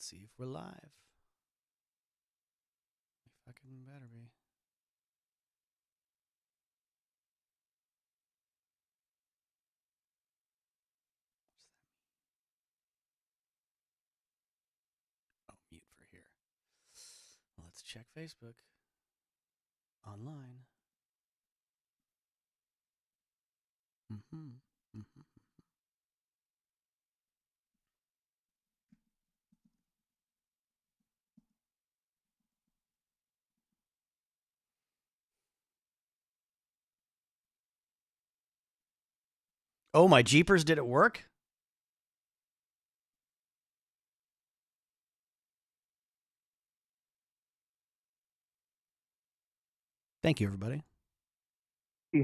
Let's see if we're live. Fucking better be. Oh, mute for here. Well, let's check Facebook. Online. Mm-hmm. Mm-hmm. Oh, my Jeepers, did it work? Thank you, everybody.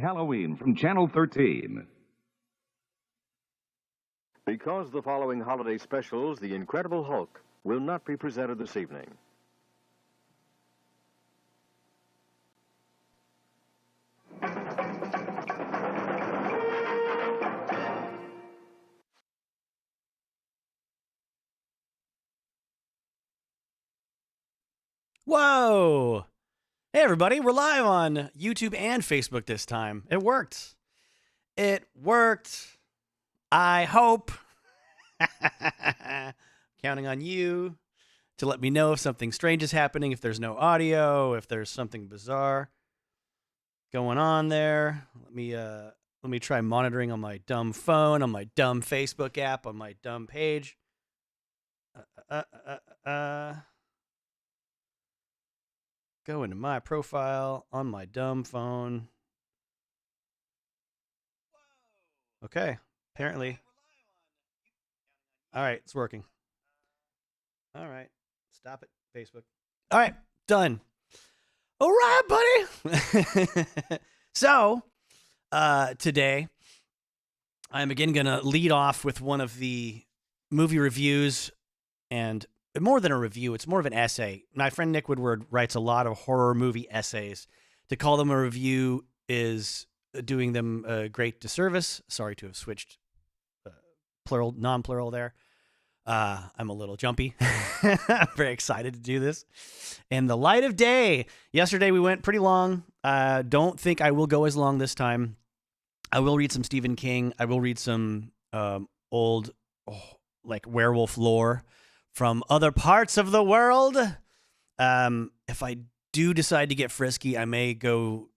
Halloween from Channel 13. Because the following holiday specials, The Incredible Hulk, will not be presented this evening. Whoa! Hey, everybody, we're live on YouTube and Facebook this time. It worked. It worked. I hope. Counting on you to let me know if something strange is happening, if there's no audio, if there's something bizarre going on there. Let me try monitoring on my dumb phone, on my dumb Facebook app, on my dumb page. Go into my profile on my dumb phone. Okay, apparently. All right, it's working. All right, stop it, Facebook. All right, done. All right, buddy. So, today, I'm again going to lead off with one of the movie reviews, and more than a review, it's more of an essay. My friend Nick Woodward writes a lot of horror movie essays. To call them a review is doing them a great disservice. Sorry to have switched plural, non-plural there. I'm a little jumpy. I'm very excited to do this. In the light of day. Yesterday we went pretty long. Don't think I will go as long this time. I will read some Stephen King. I will read some old like werewolf lore from other parts of the world. If I do decide to get frisky, I may go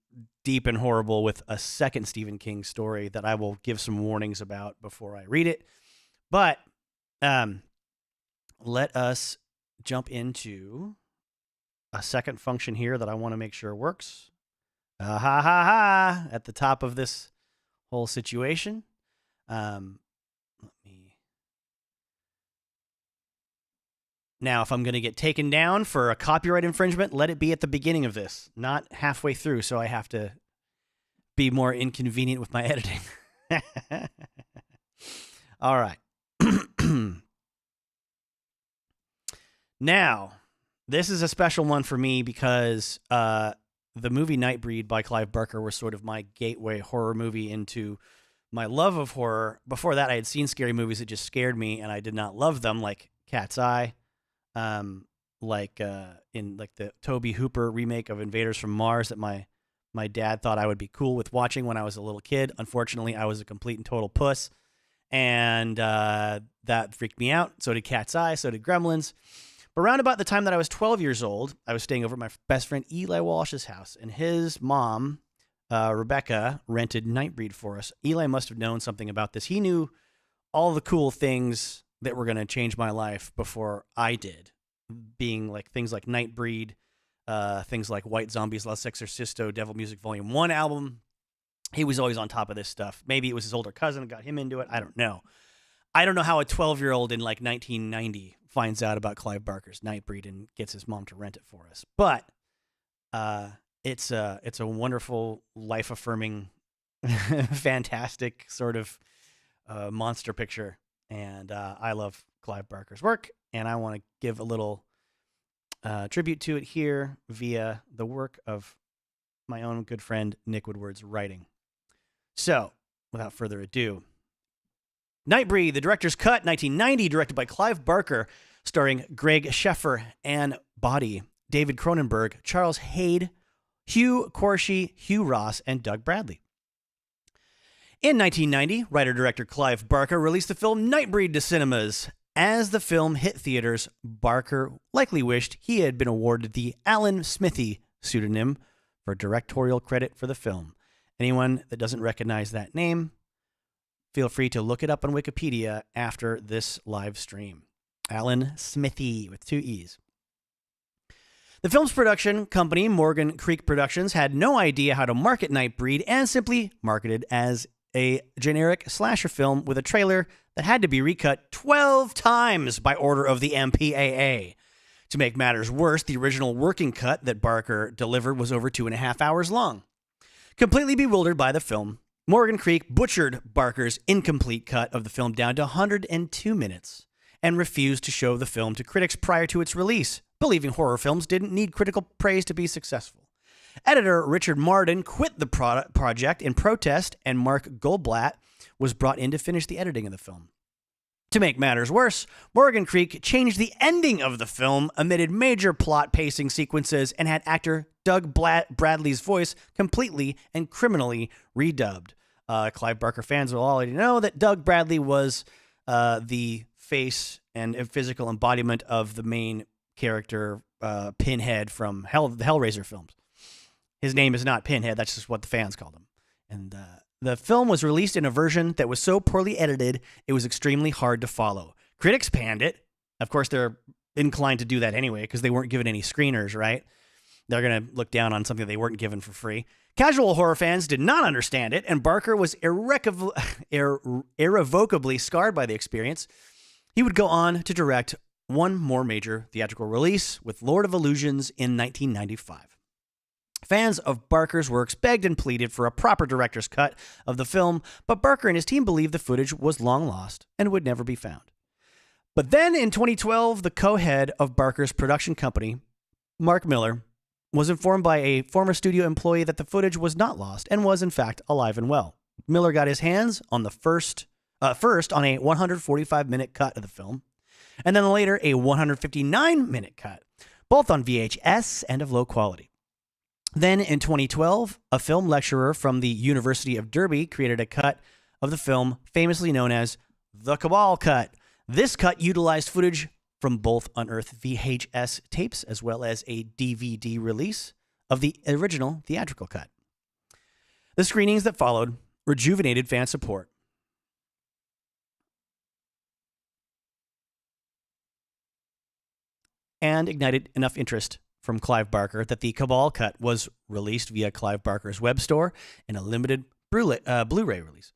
deep and horrible with a second Stephen King story that I will give some warnings about before I read it. But let us jump into a second function here that I want to make sure works. At the top of this whole situation. Now, if I'm going to get taken down for a copyright infringement, let it be at the beginning of this, not halfway through, so I have to be more inconvenient with my editing. All right. Now, this is a special one for me because the movie Nightbree by Clive Barker was sort of my gateway horror movie into my love of horror. Before that, I had seen scary movies that just scared me, and I did not love them, like Cat's Eye. In the Tobe Hooper remake of Invaders from Mars that my dad thought I would be cool with watching when I was a little kid. Unfortunately, I was a complete and total puss, and that freaked me out. So did Cat's Eye, so did Gremlins. But around about the time that I was 12 years old, I was staying over at my best friend Eli Walsh's house, and his mom, Rebecca, rented Nightbree for us. Eli must have known something about this. He knew all the cool things that were going to change my life before I did, being like things like Nightbreed, things like White Zombies, Los Exorcisto, Devil Music Volume 1 album. He was always on top of this stuff. Maybe it was his older cousin that got him into it. I don't know. I don't know how a 12-year-old in like 1990 finds out about Clive Barker's Nightbreed and gets his mom to rent it for us. But it's a wonderful, life-affirming, fantastic sort of monster picture. And I love Clive Barker's work, and I want to give a little tribute to it here via the work of my own good friend Nick Woodward's writing. So, without further ado, Nightbree, the director's cut, 1990, directed by Clive Barker. starring Greg Sheffer, Ann Boddy, David Cronenberg, Charles Hayde, Hugh Corshi, Hugh Ross, and Doug Bradley. In 1990, writer-director Clive Barker released the film Nightbreed to cinemas. As the film hit theaters, Barker likely wished he had been awarded the Alan Smithy pseudonym for directorial credit for the film. Anyone that doesn't recognize that name, feel free to look it up on Wikipedia after this live stream. Alan Smithy with 2 E's. The film's production company, Morgan Creek Productions, had no idea how to market Nightbreed and simply marketed as a generic slasher film with a trailer that had to be recut 12 times by order of the MPAA. To make matters worse, the original working cut that Barker delivered was over 2.5 hours long. Completely bewildered by the film, Morgan Creek butchered Barker's incomplete cut of the film down to 102 minutes and refused to show the film to critics prior to its release, believing horror films didn't need critical praise to be successful. Editor Richard Marden quit the project in protest, and Mark Goldblatt was brought in to finish the editing of the film. To make matters worse, Morgan Creek changed the ending of the film, omitted major plot pacing sequences, and had actor Doug Bradley's voice completely and criminally redubbed. Clive Barker fans will already know that Doug Bradley was the face and physical embodiment of the main character, Pinhead, from the Hellraiser films. His name is not Pinhead, that's just what the fans called him. And the film was released in a version that was so poorly edited, it was extremely hard to follow. Critics panned it. Of course, they're inclined to do that anyway because they weren't given any screeners, right? They're going to look down on something they weren't given for free. Casual horror fans did not understand it, and Barker was irrevocably scarred by the experience. He would go on to direct one more major theatrical release with Lord of Illusions in 1995. Fans of Barker's works begged and pleaded for a proper director's cut of the film, but Barker and his team believed the footage was long lost and would never be found. But then in 2012, the co-head of Barker's production company, Mark Miller, was informed by a former studio employee that the footage was not lost and was in fact alive and well. Miller got his hands on the first on a 145-minute cut of the film, and then later a 159-minute cut, both on VHS and of low quality. Then in 2012, a film lecturer from the University of Derby created a cut of the film famously known as the Cabal Cut. This cut utilized footage from both unearthed VHS tapes as well as a DVD release of the original theatrical cut. The screenings that followed rejuvenated fan support. And ignited enough interest from Clive Barker that the Cabal Cut was released via Clive Barker's web store in a limited Blu-ray release.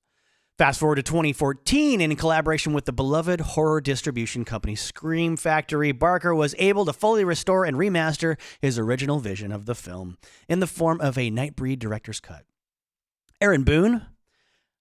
Fast forward to 2014, in collaboration with the beloved horror distribution company Scream Factory, Barker was able to fully restore and remaster his original vision of the film in the form of a Nightbreed director's cut. Aaron Boone,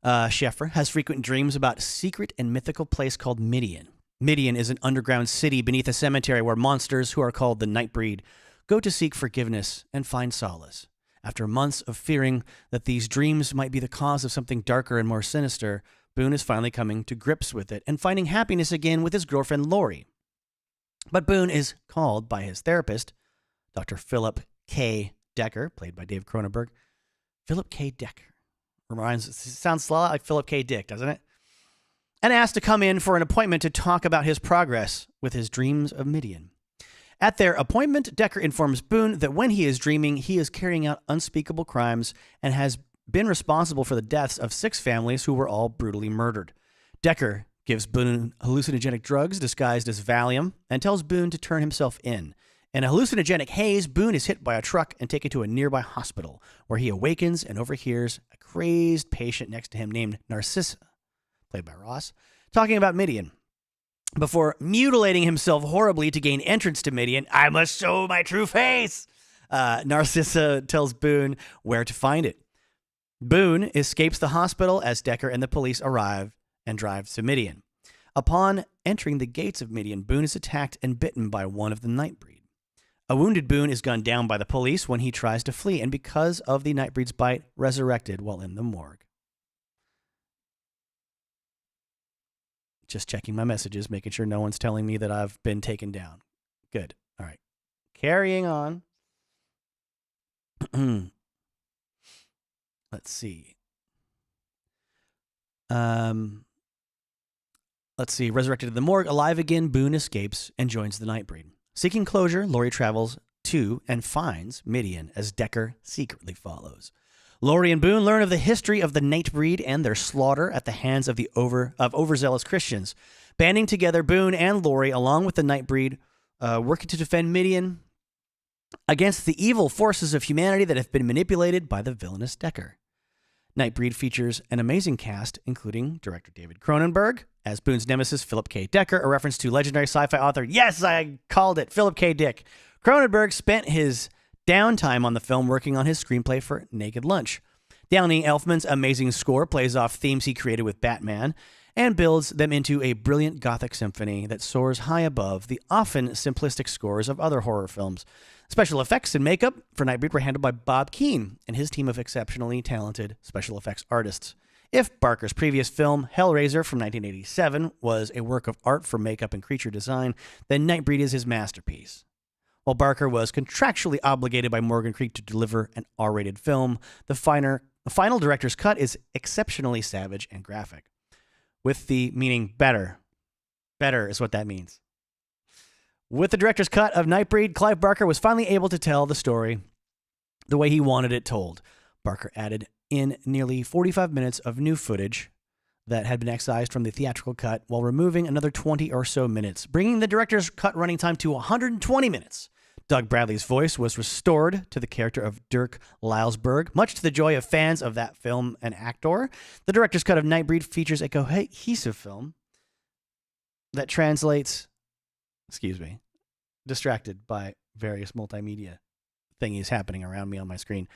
Sheffer, has frequent dreams about a secret and mythical place called Midian. Midian is an underground city beneath a cemetery where monsters, who are called the Nightbreed, go to seek forgiveness and find solace. After months of fearing that these dreams might be the cause of something darker and more sinister, Boone is finally coming to grips with it and finding happiness again with his girlfriend Lori. But Boone is called by his therapist, Dr. Philip K. Decker, played by Dave Cronenberg. Philip K. Decker. Sounds a lot like Philip K. Dick, doesn't it? And asked to come in for an appointment to talk about his progress with his dreams of Midian. At their appointment, Decker informs Boone that when he is dreaming, he is carrying out unspeakable crimes and has been responsible for the deaths of 6 families who were all brutally murdered. Decker gives Boone hallucinogenic drugs disguised as Valium and tells Boone to turn himself in. In a hallucinogenic haze, Boone is hit by a truck and taken to a nearby hospital, where he awakens and overhears a crazed patient next to him named Narcissa, played by Ross, talking about Midian. Before mutilating himself horribly to gain entrance to Midian, I must show my true face. Narcissa tells Boone where to find it. Boone escapes the hospital as Decker and the police arrive and drives to Midian. Upon entering the gates of Midian, Boone is attacked and bitten by one of the Nightbreed. A wounded Boone is gunned down by the police when he tries to flee, and because of the Nightbreed's bite, resurrected while in the morgue. Just checking my messages, making sure no one's telling me that I've been taken down. Good. All right. Carrying on. Let's see. Resurrected in the morgue, alive again, Boone escapes and joins the Nightbreed. Seeking closure, Laurie travels to and finds Midian as Decker secretly follows. Laurie and Boone learn of the history of the Nightbreed and their slaughter at the hands of overzealous Christians. Banding together, Boone and Laurie, along with the Nightbreed, working to defend Midian against the evil forces of humanity that have been manipulated by the villainous Decker. Nightbreed features an amazing cast, including director David Cronenberg as Boone's nemesis, Philip K. Dick, a reference to legendary sci-fi author. Yes, I called it, Philip K. Dick. Cronenberg spent his downtime on the film working on his screenplay for Naked Lunch. Danny Elfman's amazing score plays off themes he created with Batman and builds them into a brilliant gothic symphony that soars high above the often simplistic scores of other horror films. Special effects and makeup for Nightbreed were handled by Bob Keane and his team of exceptionally talented special effects artists. If Barker's previous film, Hellraiser from 1987, was a work of art for makeup and creature design, then Nightbreed is his masterpiece. While Barker was contractually obligated by Morgan Creek to deliver an R-rated film, the final director's cut is exceptionally savage and graphic. With the meaning better. Better is what that means. With the director's cut of Nightbreed, Clive Barker was finally able to tell the story the way he wanted it told. Barker added in nearly 45 minutes of new footage that had been excised from the theatrical cut while removing another 20 or so minutes, bringing the director's cut running time to 120 minutes. Doug Bradley's voice was restored to the character of Dirk Lylesburg, much to the joy of fans of that film and actor. The director's cut of Nightbreed features a cohesive film that translates... distracted by various multimedia thingies happening around me on my screen.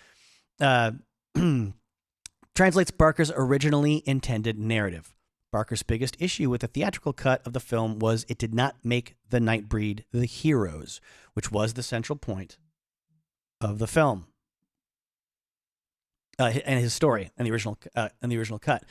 Translates Barker's originally intended narrative. Barker's biggest issue with the theatrical cut of the film was it did not make the Nightbreed the heroes, which was the central point of the film. And his story in the original cut.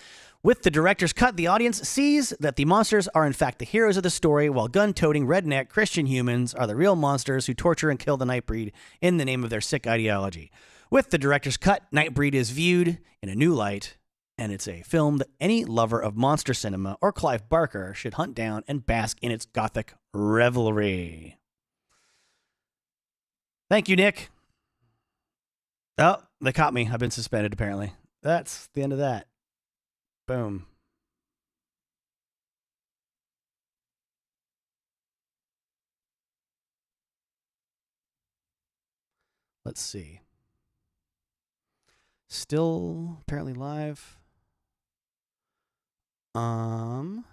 With the director's cut, the audience sees that the monsters are in fact the heroes of the story, while gun-toting redneck Christian humans are the real monsters who torture and kill the Nightbreed in the name of their sick ideology. With the director's cut, Nightbreed is viewed in a new light, and it's a film that any lover of monster cinema or Clive Barker should hunt down and bask in its gothic revelry. Thank you, Nick. Oh, they caught me. I've been suspended, apparently. That's the end of that. Boom. Let's see. Still apparently live. Let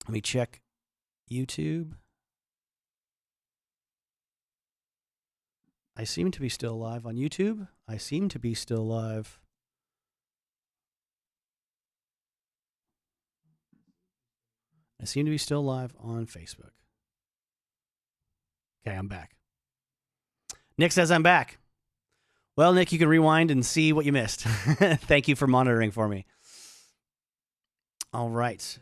me check YouTube. I seem to be still live on YouTube. I seem to be still live. I seem to be still live on Facebook. Okay, I'm back. Nick says I'm back. Well, Nick, you can rewind and see what you missed. Thank you for monitoring for me. All right.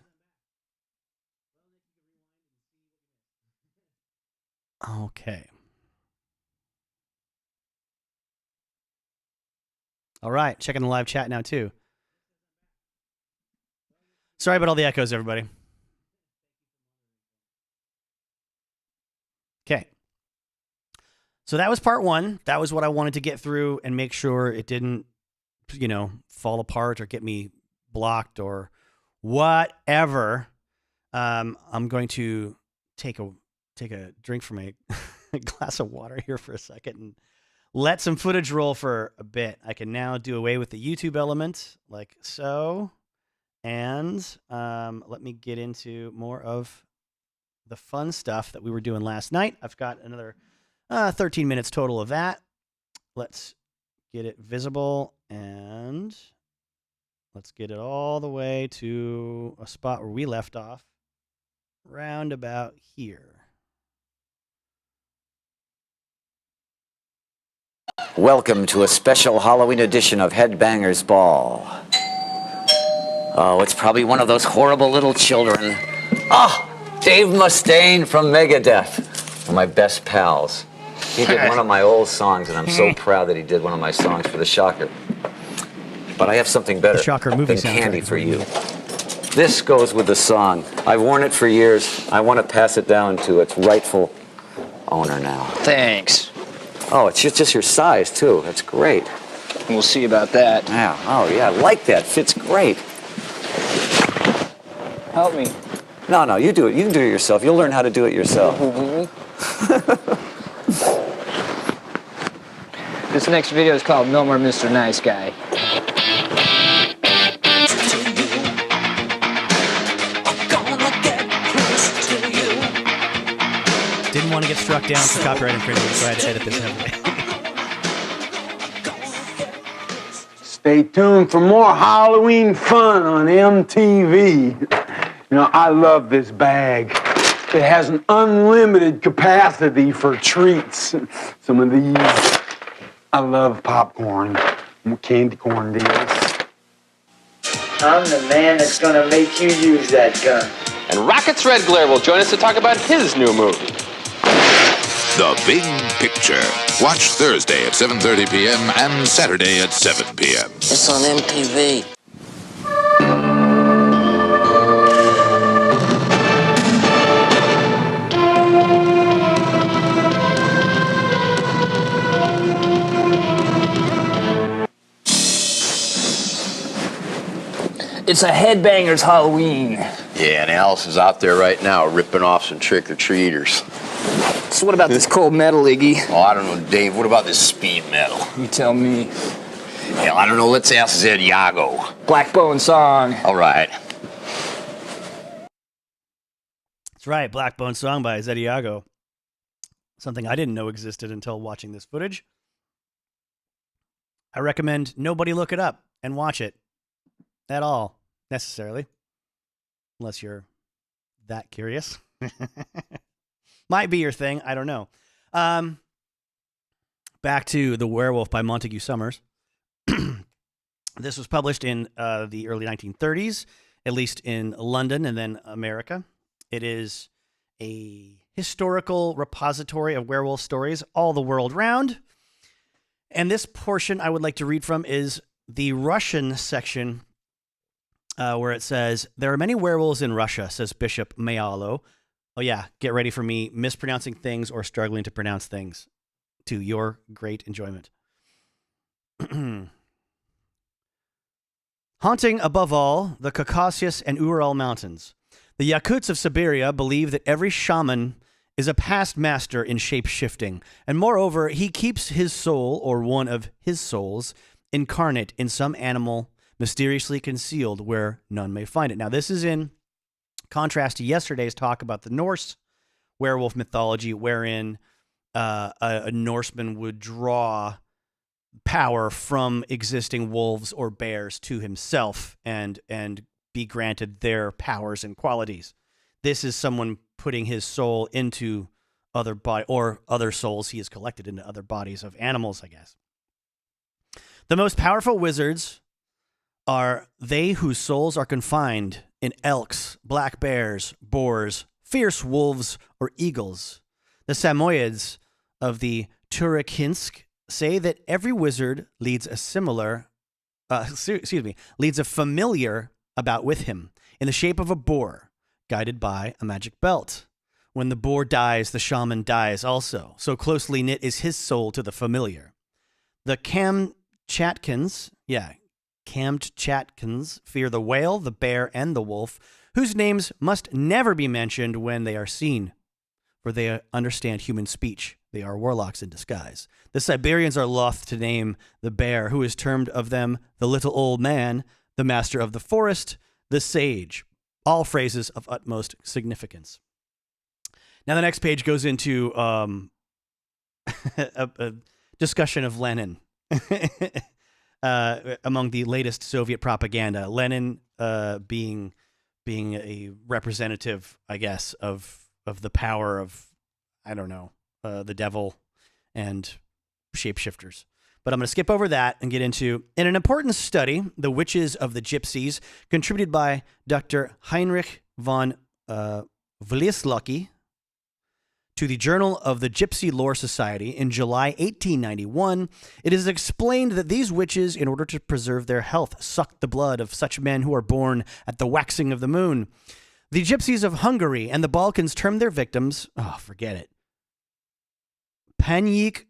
Okay. All right, checking the live chat now, too. Sorry about all the echoes, everybody. Okay. So that was part one. That was what I wanted to get through and make sure it didn't, fall apart or get me blocked or whatever. I'm going to take a drink from a glass of water here for a second and let some footage roll for a bit. I can now do away with the YouTube element like so. And let me get into more of the fun stuff that we were doing last night. I've got another 13 minutes total of that. Let's get it visible and let's get it all the way to a spot where we left off, round about here. Welcome to a special Halloween edition of Headbangers Ball. Oh, it's probably one of those horrible little children. Oh, Dave Mustaine from Megadeth. One of my best pals. He did one of my old songs, and I'm so proud that he did one of my songs for the Shocker. But I have something better than candy for you. This goes with the song. I've worn it for years. I want to pass it down to its rightful owner now. Thanks. Oh, it's just your size, too. That's great. We'll see about that. Yeah. Oh, yeah, I like that. Fits great. Help me. No, you do it. You can do it yourself. You'll learn how to do it yourself. This next video is called No More Mr. Nice Guy. Didn't want to get struck down for copyright infringement, so I had to edit this heavily. Stay tuned for more Halloween fun on MTV. You know, I love this bag. It has an unlimited capacity for treats. Some of these, I love popcorn, candy corn deals. I'm the man that's gonna make you use that gun. And Rocket's Red Glare will join us to talk about his new movie. The Big Picture. Watch Thursday at 7:30 p.m. and Saturday at 7 p.m. It's on MTV. It's a headbanger's Halloween. Yeah, and Alice is out there right now ripping off some trick-or-treaters. So what about this cold metal, Iggy? Oh, I don't know, Dave. What about this speed metal? You tell me. Hell, I don't know. Let's ask Zed Yago. Blackbone song. All right. That's right, Blackbone Song by Zediago. Something I didn't know existed until watching this footage. I recommend nobody look it up and watch it at all, necessarily. Unless you're that curious. Might be your thing, I don't know. Back to The Werewolf by Montague Summers. This was published in the early 1930s, at least in London and then America. It is a historical repository of werewolf stories all the world round. And this portion I would like to read from is the Russian section where it says, "There are many werewolves in Russia," says Bishop Mayalo. Oh yeah, get ready for me mispronouncing things or struggling to pronounce things to your great enjoyment. Haunting above all the Caucasus and Ural Mountains, the Yakuts of Siberia believe that every shaman is a past master in shape-shifting, and moreover, he keeps his soul, or one of his souls, incarnate in some animal mysteriously concealed where none may find it. Now, this is in contrast to yesterday's talk about the Norse werewolf mythology, wherein a Norseman would draw power from existing wolves or bears to himself and be granted their powers and qualities. This is someone putting his soul into other body or other souls he has collected into other bodies of animals, I guess. The most powerful wizards are they whose souls are confined in elks, black bears, boars, fierce wolves, or eagles. The Samoyeds of the Turkinsk say that every wizard leads a familiar about with him in the shape of a boar, guided by a magic belt. When the boar dies, the shaman dies also. So closely knit is his soul to the familiar. The Kamchatkans fear the whale, the bear, and the wolf, whose names must never be mentioned when they are seen, for they understand human speech. They are warlocks in disguise. The Siberians are loth to name the bear, who is termed of them the little old man, the master of the forest, the sage. All phrases of utmost significance. Now the next page goes into a discussion of Lenin. Among the latest Soviet propaganda, Lenin being a representative, I guess, of the power of, I don't know, the devil and shapeshifters. But I'm going to skip over that and get into, in an important study, The Witches of the Gypsies, contributed by Dr. Heinrich von Wlislocki to the Journal of the Gypsy Lore Society in July 1891, it is explained that these witches, in order to preserve their health, sucked the blood of such men who are born at the waxing of the moon. The Gypsies of Hungary and the Balkans termed their victims, forget it, Panyik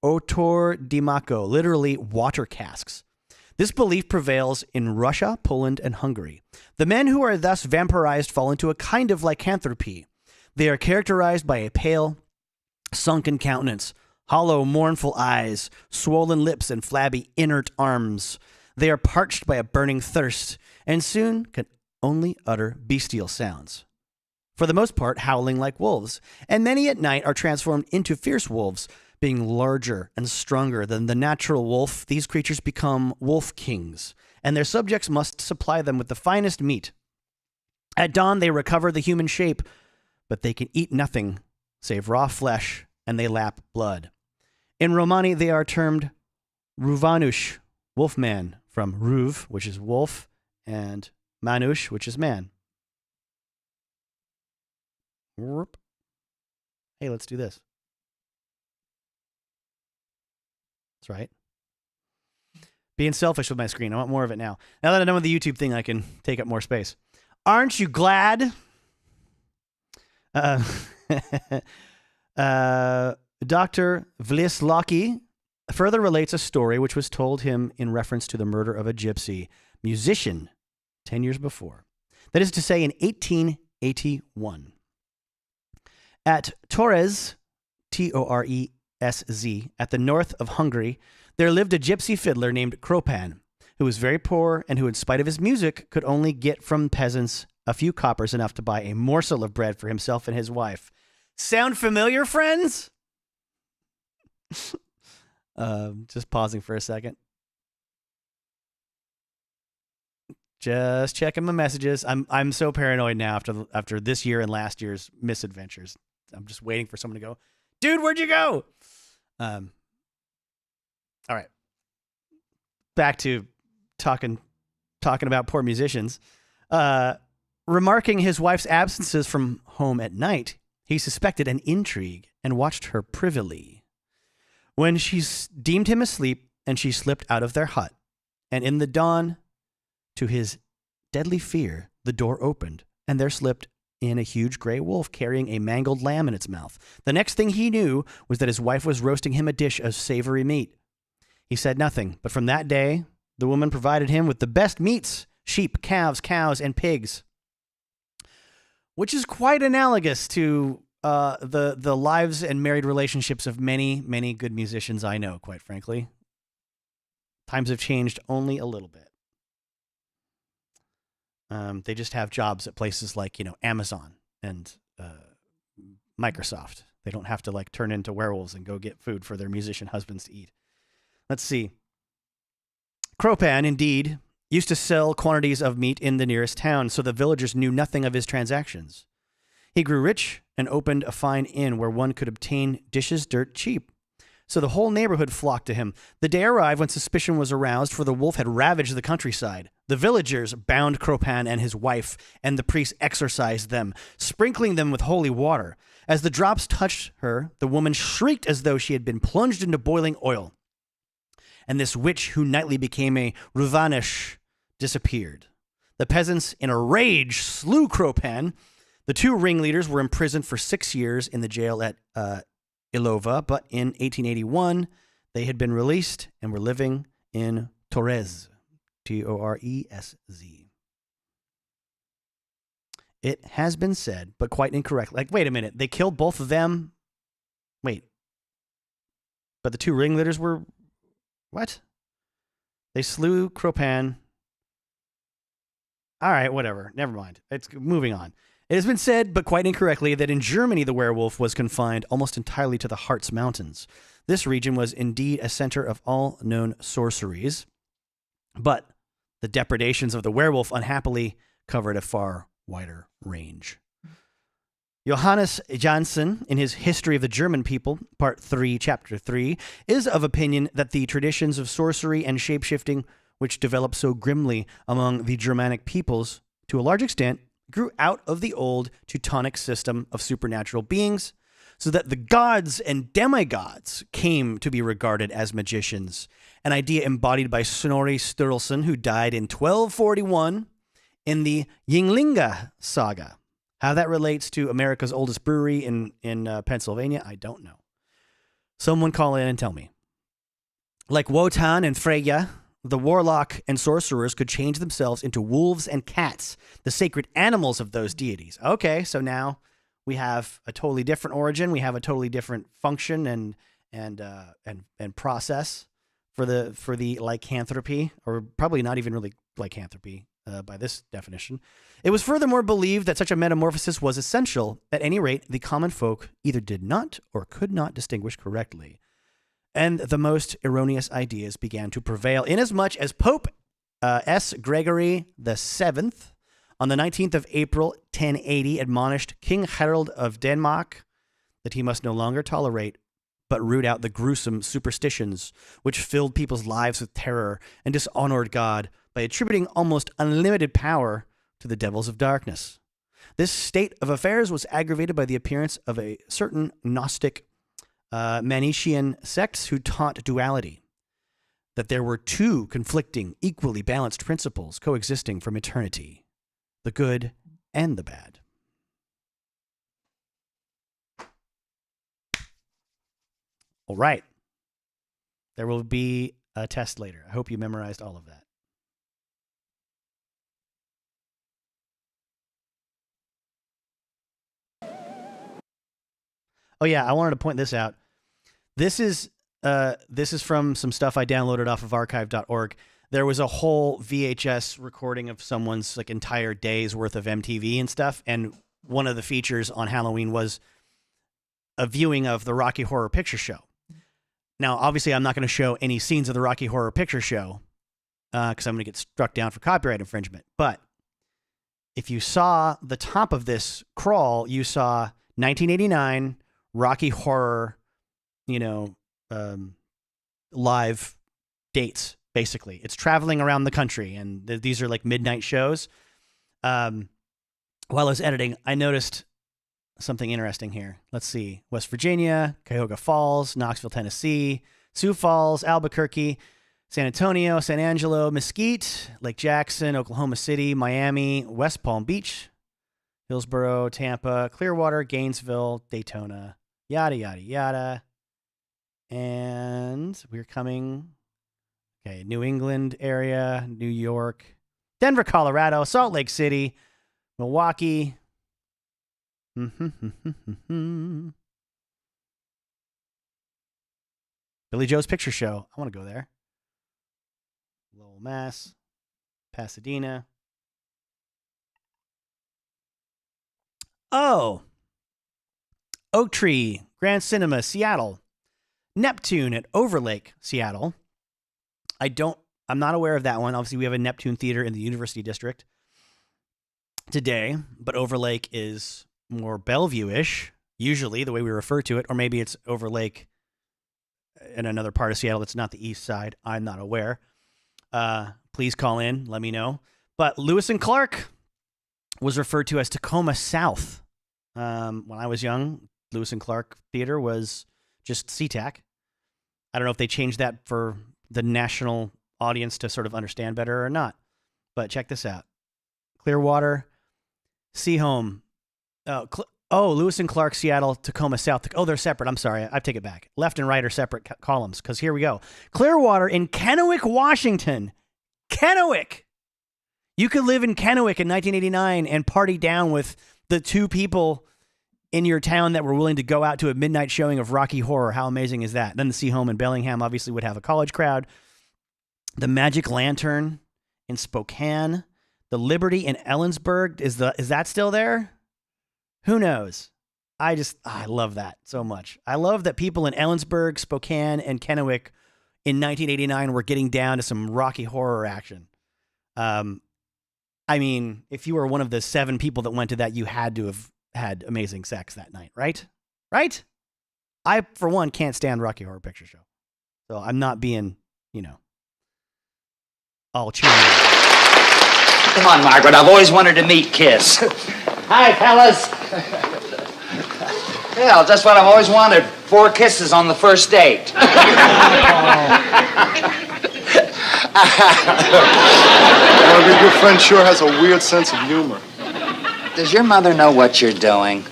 Otor Dimako, literally water casks. This belief prevails in Russia, Poland, and Hungary. The men who are thus vampirized fall into a kind of lycanthropy. They are characterized by a pale, sunken countenance, hollow, mournful eyes, swollen lips, and flabby, inert arms. They are parched by a burning thirst, and soon can only utter bestial sounds, for the most part howling like wolves, and many at night are transformed into fierce wolves. Being larger and stronger than the natural wolf, these creatures become wolf kings, and their subjects must supply them with the finest meat. At dawn, they recover the human shape, but they can eat nothing save raw flesh, and they lap blood. In Romani, they are termed Ruvanush, wolfman, from Ruv, which is wolf, and Manush, which is man. Hey, let's do this. That's right. Being selfish with my screen. I want more of it now. Now that I'm done with the YouTube thing, I can take up more space. Aren't you glad? Dr. Wlislocki further relates a story which was told him in reference to the murder of a gypsy musician 10 years before. That is to say, in 1881. At Torez, Torez, at the north of Hungary, there lived a gypsy fiddler named Kropan, who was very poor and who, in spite of his music, could only get from peasants a few coppers, enough to buy a morsel of bread for himself and his wife. Sound familiar, friends? Just pausing for a second. Just checking my messages. I'm so paranoid now after this year and last year's misadventures. I'm just waiting for someone to go, dude, where'd you go? All right. Back to talking about poor musicians. Remarking his wife's absences from home at night, he suspected an intrigue and watched her privily. When she deemed him asleep, and she slipped out of their hut, and in the dawn, to his deadly fear, the door opened, and there slipped in a huge gray wolf carrying a mangled lamb in its mouth. The next thing he knew was that his wife was roasting him a dish of savory meat. He said nothing, but from that day, the woman provided him with the best meats: sheep, calves, cows, and pigs. Which is quite analogous to the lives and married relationships of many, many good musicians I know, quite frankly. Times have changed only a little bit. They just have jobs at places like, Amazon and Microsoft. They don't have to turn into werewolves and go get food for their musician husbands to eat. Let's see. Kropan, indeed, used to sell quantities of meat in the nearest town, so the villagers knew nothing of his transactions. He grew rich and opened a fine inn where one could obtain dishes dirt cheap. So the whole neighborhood flocked to him. The day arrived when suspicion was aroused, for the wolf had ravaged the countryside. The villagers bound Kropan and his wife, and the priest exorcised them, sprinkling them with holy water. As the drops touched her, the woman shrieked as though she had been plunged into boiling oil. And this witch, who nightly became a Ruvanish, disappeared. The peasants, in a rage, slew Kropan. The two ringleaders were imprisoned for 6 years in the jail at Ilova, but in 1881, they had been released and were living in Torez, Torez. It has been said, but quite incorrect. Wait a minute, they killed both of them? Wait. But the two ringleaders were... What? They slew Kropan. All right, whatever. Never mind. It's moving on. It has been said, but quite incorrectly, that in Germany the werewolf was confined almost entirely to the Harz Mountains. This region was indeed a center of all known sorceries, but the depredations of the werewolf unhappily covered a far wider range. Johannes Janssen, in his History of the German People, Part 3, Chapter 3, is of opinion that the traditions of sorcery and shapeshifting, which developed so grimly among the Germanic peoples, to a large extent, grew out of the old Teutonic system of supernatural beings, so that the gods and demigods came to be regarded as magicians, an idea embodied by Snorri Sturluson, who died in 1241 in the Ynglinga saga. How that relates to America's oldest brewery in Pennsylvania, I don't know. Someone call in and tell me. Like Wotan and Freyja, the warlock and sorcerers could change themselves into wolves and cats, the sacred animals of those deities. Okay, so now we have a totally different origin. We have a totally different function and process for the lycanthropy, or probably not even really lycanthropy by this definition. It was furthermore believed that such a metamorphosis was essential. At any rate, the common folk either did not or could not distinguish correctly. And the most erroneous ideas began to prevail, inasmuch as Pope S. Gregory VII, on the 19th of April, 1080, admonished King Harold of Denmark that he must no longer tolerate but root out the gruesome superstitions which filled people's lives with terror and dishonored God by attributing almost unlimited power to the devils of darkness. This state of affairs was aggravated by the appearance of a certain Gnostic Manichaean sects who taught duality, that there were two conflicting, equally balanced principles coexisting from eternity, the good and the bad. All right. There will be a test later. I hope you memorized all of that. Oh yeah, I wanted to point this out. This is from some stuff I downloaded off of archive.org. There was a whole VHS recording of someone's like entire day's worth of MTV and stuff, and one of the features on Halloween was a viewing of the Rocky Horror Picture Show. Now, obviously, I'm not going to show any scenes of the Rocky Horror Picture Show because I'm going to get struck down for copyright infringement. But if you saw the top of this crawl, you saw 1989 Rocky Horror, live dates, basically. It's traveling around the country, and these are like midnight shows. While I was editing, I noticed something interesting here. Let's see. West Virginia, Cuyahoga Falls, Knoxville, Tennessee, Sioux Falls, Albuquerque, San Antonio, San Angelo, Mesquite, Lake Jackson, Oklahoma City, Miami, West Palm Beach, Hillsborough, Tampa, Clearwater, Gainesville, Daytona, yada, yada, yada. And we're coming, New England area, New York, Denver, Colorado, Salt Lake City, Milwaukee. Billy Joe's Picture Show. I want to go there. Lowell, Mass. Pasadena. Oh. Oak Tree, Grand Cinema, Seattle. Neptune at Overlake, Seattle. I'm not aware of that one. Obviously, we have a Neptune Theater in the University District today, but Overlake is more Bellevue-ish, usually, the way we refer to it, or maybe it's Overlake in another part of Seattle that's not the east side. I'm not aware. Please call in, let me know. But Lewis and Clark was referred to as Tacoma South. When I was young, Lewis and Clark Theater was just SeaTac. I don't know if they changed that for the national audience to sort of understand better or not. But check this out. Clearwater, Seahome. Lewis and Clark, Seattle, Tacoma South. Oh, they're separate. I'm sorry. I take it back. Left and right are separate columns, because here we go. Clearwater in Kennewick, Washington. Kennewick. You could live in Kennewick in 1989 and party down with the two people in your town that were willing to go out to a midnight showing of Rocky Horror. How amazing is that? Then the Seahome in Bellingham obviously would have a college crowd. The Magic Lantern in Spokane. The Liberty in Ellensburg. Is that still there? Who knows? I love that so much. I love that people in Ellensburg, Spokane, and Kennewick in 1989 were getting down to some Rocky Horror action. I mean, if you were one of the 7 people that went to that, you had to have had amazing sex that night, right? Right? I, for one, can't stand Rocky Horror Picture Show. So I'm not being, all cheering. Come on, Margaret. I've always wanted to meet Kiss. Hi, fellas. Yeah, just what I've always wanted. 4 kisses on the first date. Margaret, your friend sure has a weird sense of humor. Does your mother know what you're doing?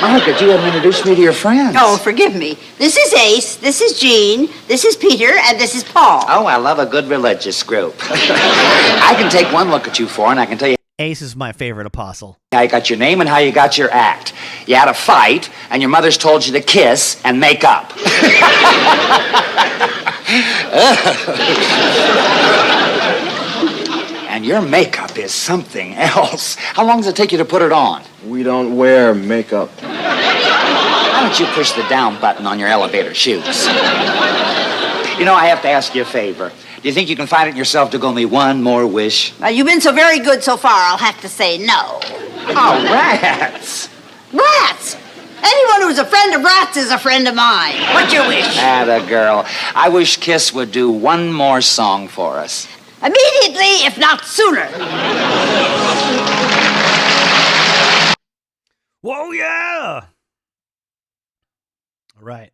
Margaret, you haven't introduced me to your friends. Oh, forgive me. This is Ace, this is Jean, this is Peter, and this is Paul. Oh, I love a good religious group. I can take one look at you 4, and I can tell you Ace is my favorite apostle. how you got your name and how you got your act. You had a fight, and your mother's told you to kiss and make up. And your makeup is something else. How long does it take you to put it on? We don't wear makeup. Why don't you push the down button on your elevator shoes? I have to ask you a favor. Do you think you can find it in yourself to go me one more wish? You've been so very good so far, I'll have to say no. Oh, rats! Rats! Anyone who's a friend of rats is a friend of mine. What's your wish? Atta girl. I wish Kiss would do one more song for us. Immediately, if not sooner. Whoa, yeah! All right.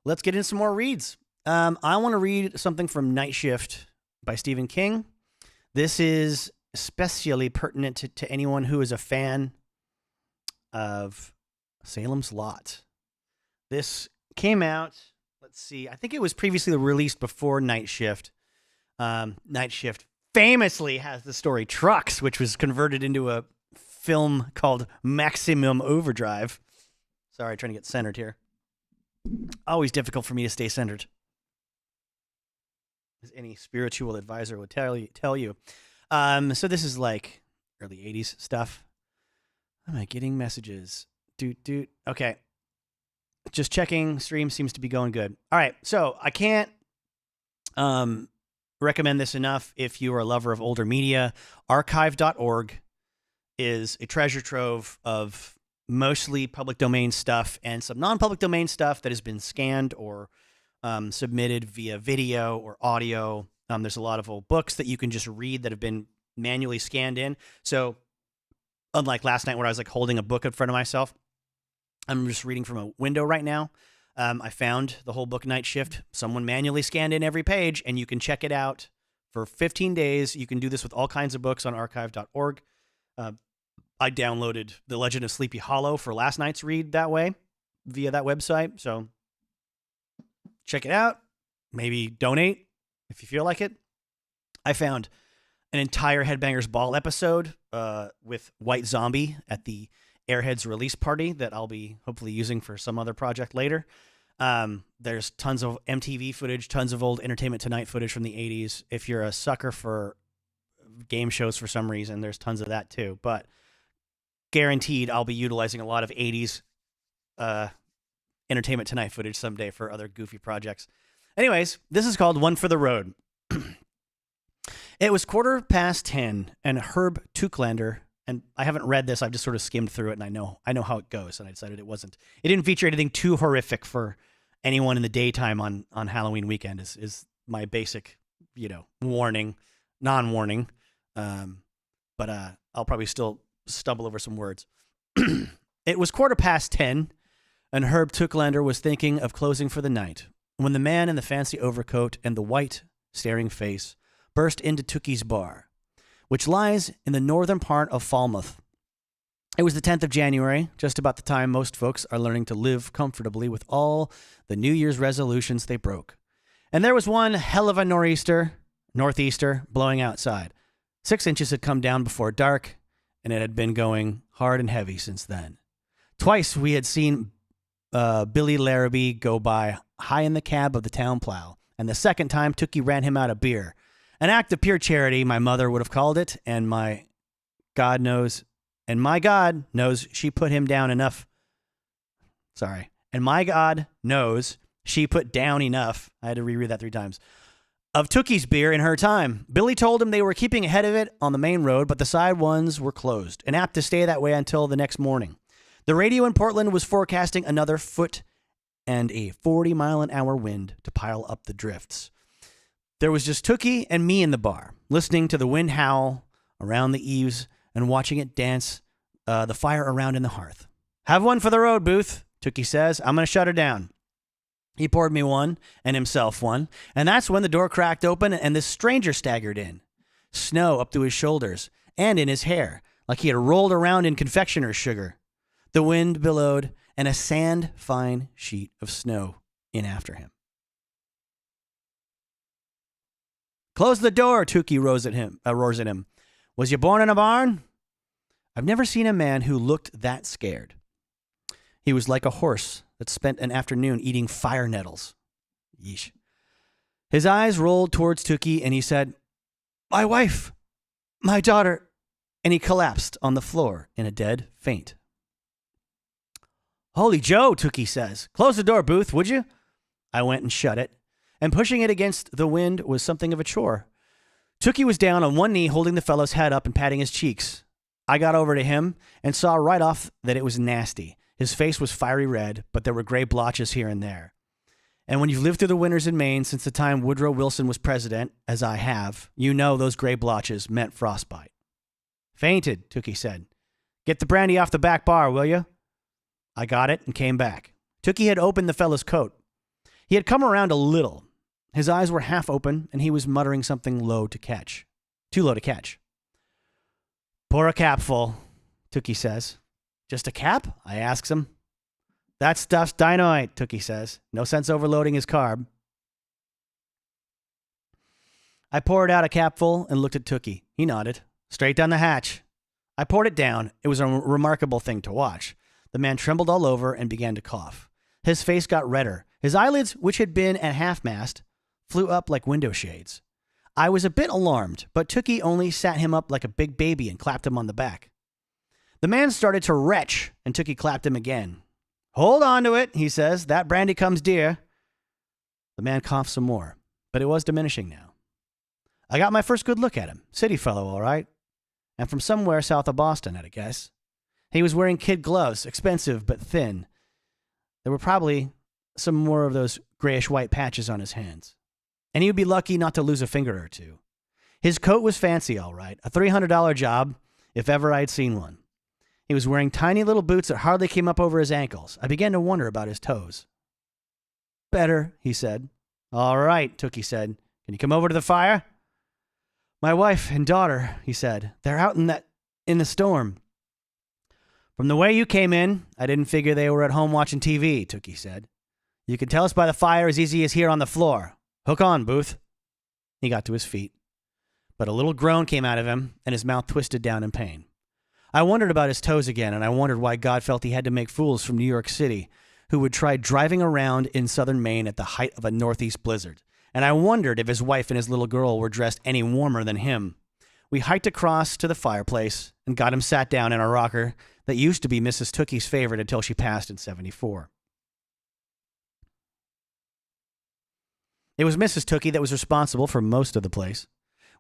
Let's get into some more reads. I want to read something from Night Shift by Stephen King. This is especially pertinent to anyone who is a fan of Salem's Lot. This came out, let's see, I think it was previously released before Night Shift. Night Shift famously has the story Trucks, which was converted into a film called Maximum Overdrive. Sorry, trying to get centered here. Always difficult for me to stay centered, as any spiritual advisor would tell you. So this is like early 80s stuff. Am I getting messages? Doot. Okay. Just checking. Stream seems to be going good. All right. So I can't recommend this enough if you are a lover of older media. Archive.org is a treasure trove of mostly public domain stuff and some non-public domain stuff that has been scanned or submitted via video or audio. There's a lot of old books that you can just read that have been manually scanned in. So unlike last night where I was like holding a book in front of myself, I'm just reading from a window right now. I found the whole book Night Shift. Someone manually scanned in every page, and you can check it out for 15 days. You can do this with all kinds of books on archive.org. I downloaded The Legend of Sleepy Hollow for last night's read that way, via that website. So check it out. Maybe donate if you feel like it. I found an entire Headbangers Ball episode with White Zombie at the Airheads release party that I'll be hopefully using for some other project later. There's tons of MTV footage, tons of old Entertainment Tonight footage from the 80s. If you're a sucker for game shows for some reason, there's tons of that too. But guaranteed I'll be utilizing a lot of 80s Entertainment Tonight footage someday for other goofy projects. Anyways, this is called One for the Road. It was 10:15, and Herb Tucklander, and I haven't read this, I've just sort of skimmed through it, and I know how it goes, and I decided it didn't feature anything too horrific for anyone in the daytime on Halloween weekend is my basic, warning, non-warning. But I'll probably still stumble over some words. It was 10:15, and Herb Tucklander was thinking of closing for the night when the man in the fancy overcoat and the white, staring face burst into Tookie's bar, which lies in the northern part of Falmouth. It was the 10th of January, just about the time most folks are learning to live comfortably with all the New Year's resolutions they broke. And there was one hell of a northeaster, blowing outside. 6 inches had come down before dark, and it had been going hard and heavy since then. Twice we had seen Billy Larrabee go by high in the cab of the town plow, and the second time Tookie ran him out of beer. An act of pure charity, my mother would have called it, and my God knows she put him down enough. Sorry. And my God knows she put down enough. I had to reread that 3 times. Of Tookie's beer in her time. Billy told him they were keeping ahead of it on the main road, but the side ones were closed and apt to stay that way until the next morning. The radio in Portland was forecasting another foot and a 40-mile-an-hour wind to pile up the drifts. There was just Tookie and me in the bar, listening to the wind howl around the eaves and watching it dance the fire around in the hearth. "Have one for the road, Booth," Tookie says. "I'm going to shut her down." He poured me one and himself one, and that's when the door cracked open and this stranger staggered in. Snow up to his shoulders and in his hair, like he had rolled around in confectioner's sugar. The wind billowed, and a sand-fine sheet of snow in after him. "Close the door," Tookie roars at him. "Was you born in a barn?" I've never seen a man who looked that scared. He was like a horse that spent an afternoon eating fire nettles. Yeesh. His eyes rolled towards Tookie, and he said, "My wife, my daughter," and he collapsed on the floor in a dead faint. "Holy Joe," Tookie says. "Close the door, Booth, would you?" I went and shut it, and pushing it against the wind was something of a chore. Tookie was down on one knee holding the fellow's head up and patting his cheeks. I got over to him and saw right off that it was nasty. His face was fiery red, but there were gray blotches here and there. And when you've lived through the winters in Maine since the time Woodrow Wilson was president, as I have, you know those gray blotches meant frostbite. "Fainted," Tookie said. "Get the brandy off the back bar, will you?" I got it and came back. Tookie had opened the fellow's coat. He had come around a little. His eyes were half open, and he was muttering something too low to catch. "Pour a capful," Tookie says. "Just a cap?" I asks him. "That stuff's dynamite," Tookie says. "No sense overloading his carb." I poured out a capful and looked at Tookie. He nodded. "Straight down the hatch." I poured it down. It was a remarkable thing to watch. The man trembled all over and began to cough. His face got redder. His eyelids, which had been at half-mast, flew up like window shades. I was a bit alarmed, but Tookie only sat him up like a big baby and clapped him on the back. The man started to retch, and Tookie clapped him again. "Hold on to it," he says. "That brandy comes dear." The man coughed some more, but it was diminishing now. I got my first good look at him. City fellow, all right. And from somewhere south of Boston, I'd guess. He was wearing kid gloves, expensive but thin. There were probably some more of those grayish-white patches on his hands. And he would be lucky not to lose a finger or two. His coat was fancy, all right. A $300 job, if ever I'd seen one. He was wearing tiny little boots that hardly came up over his ankles. I began to wonder about his toes. "Better," he said. "All right," Tookie said. "Can you come over to the fire?" "My wife and daughter," he said. "They're out in the storm." "From the way you came in, I didn't figure they were at home watching TV," Tookie said. "You can tell us by the fire as easy as here on the floor. Hook on, Booth." He got to his feet, but a little groan came out of him, and his mouth twisted down in pain. I wondered about his toes again, and I wondered why God felt he had to make fools from New York City who would try driving around in southern Maine at the height of a northeast blizzard. And I wondered if his wife and his little girl were dressed any warmer than him. We hiked across to the fireplace and got him sat down in a rocker that used to be Mrs. Tookie's favorite until she passed in '74. It was Mrs. Tookie that was responsible for most of the place,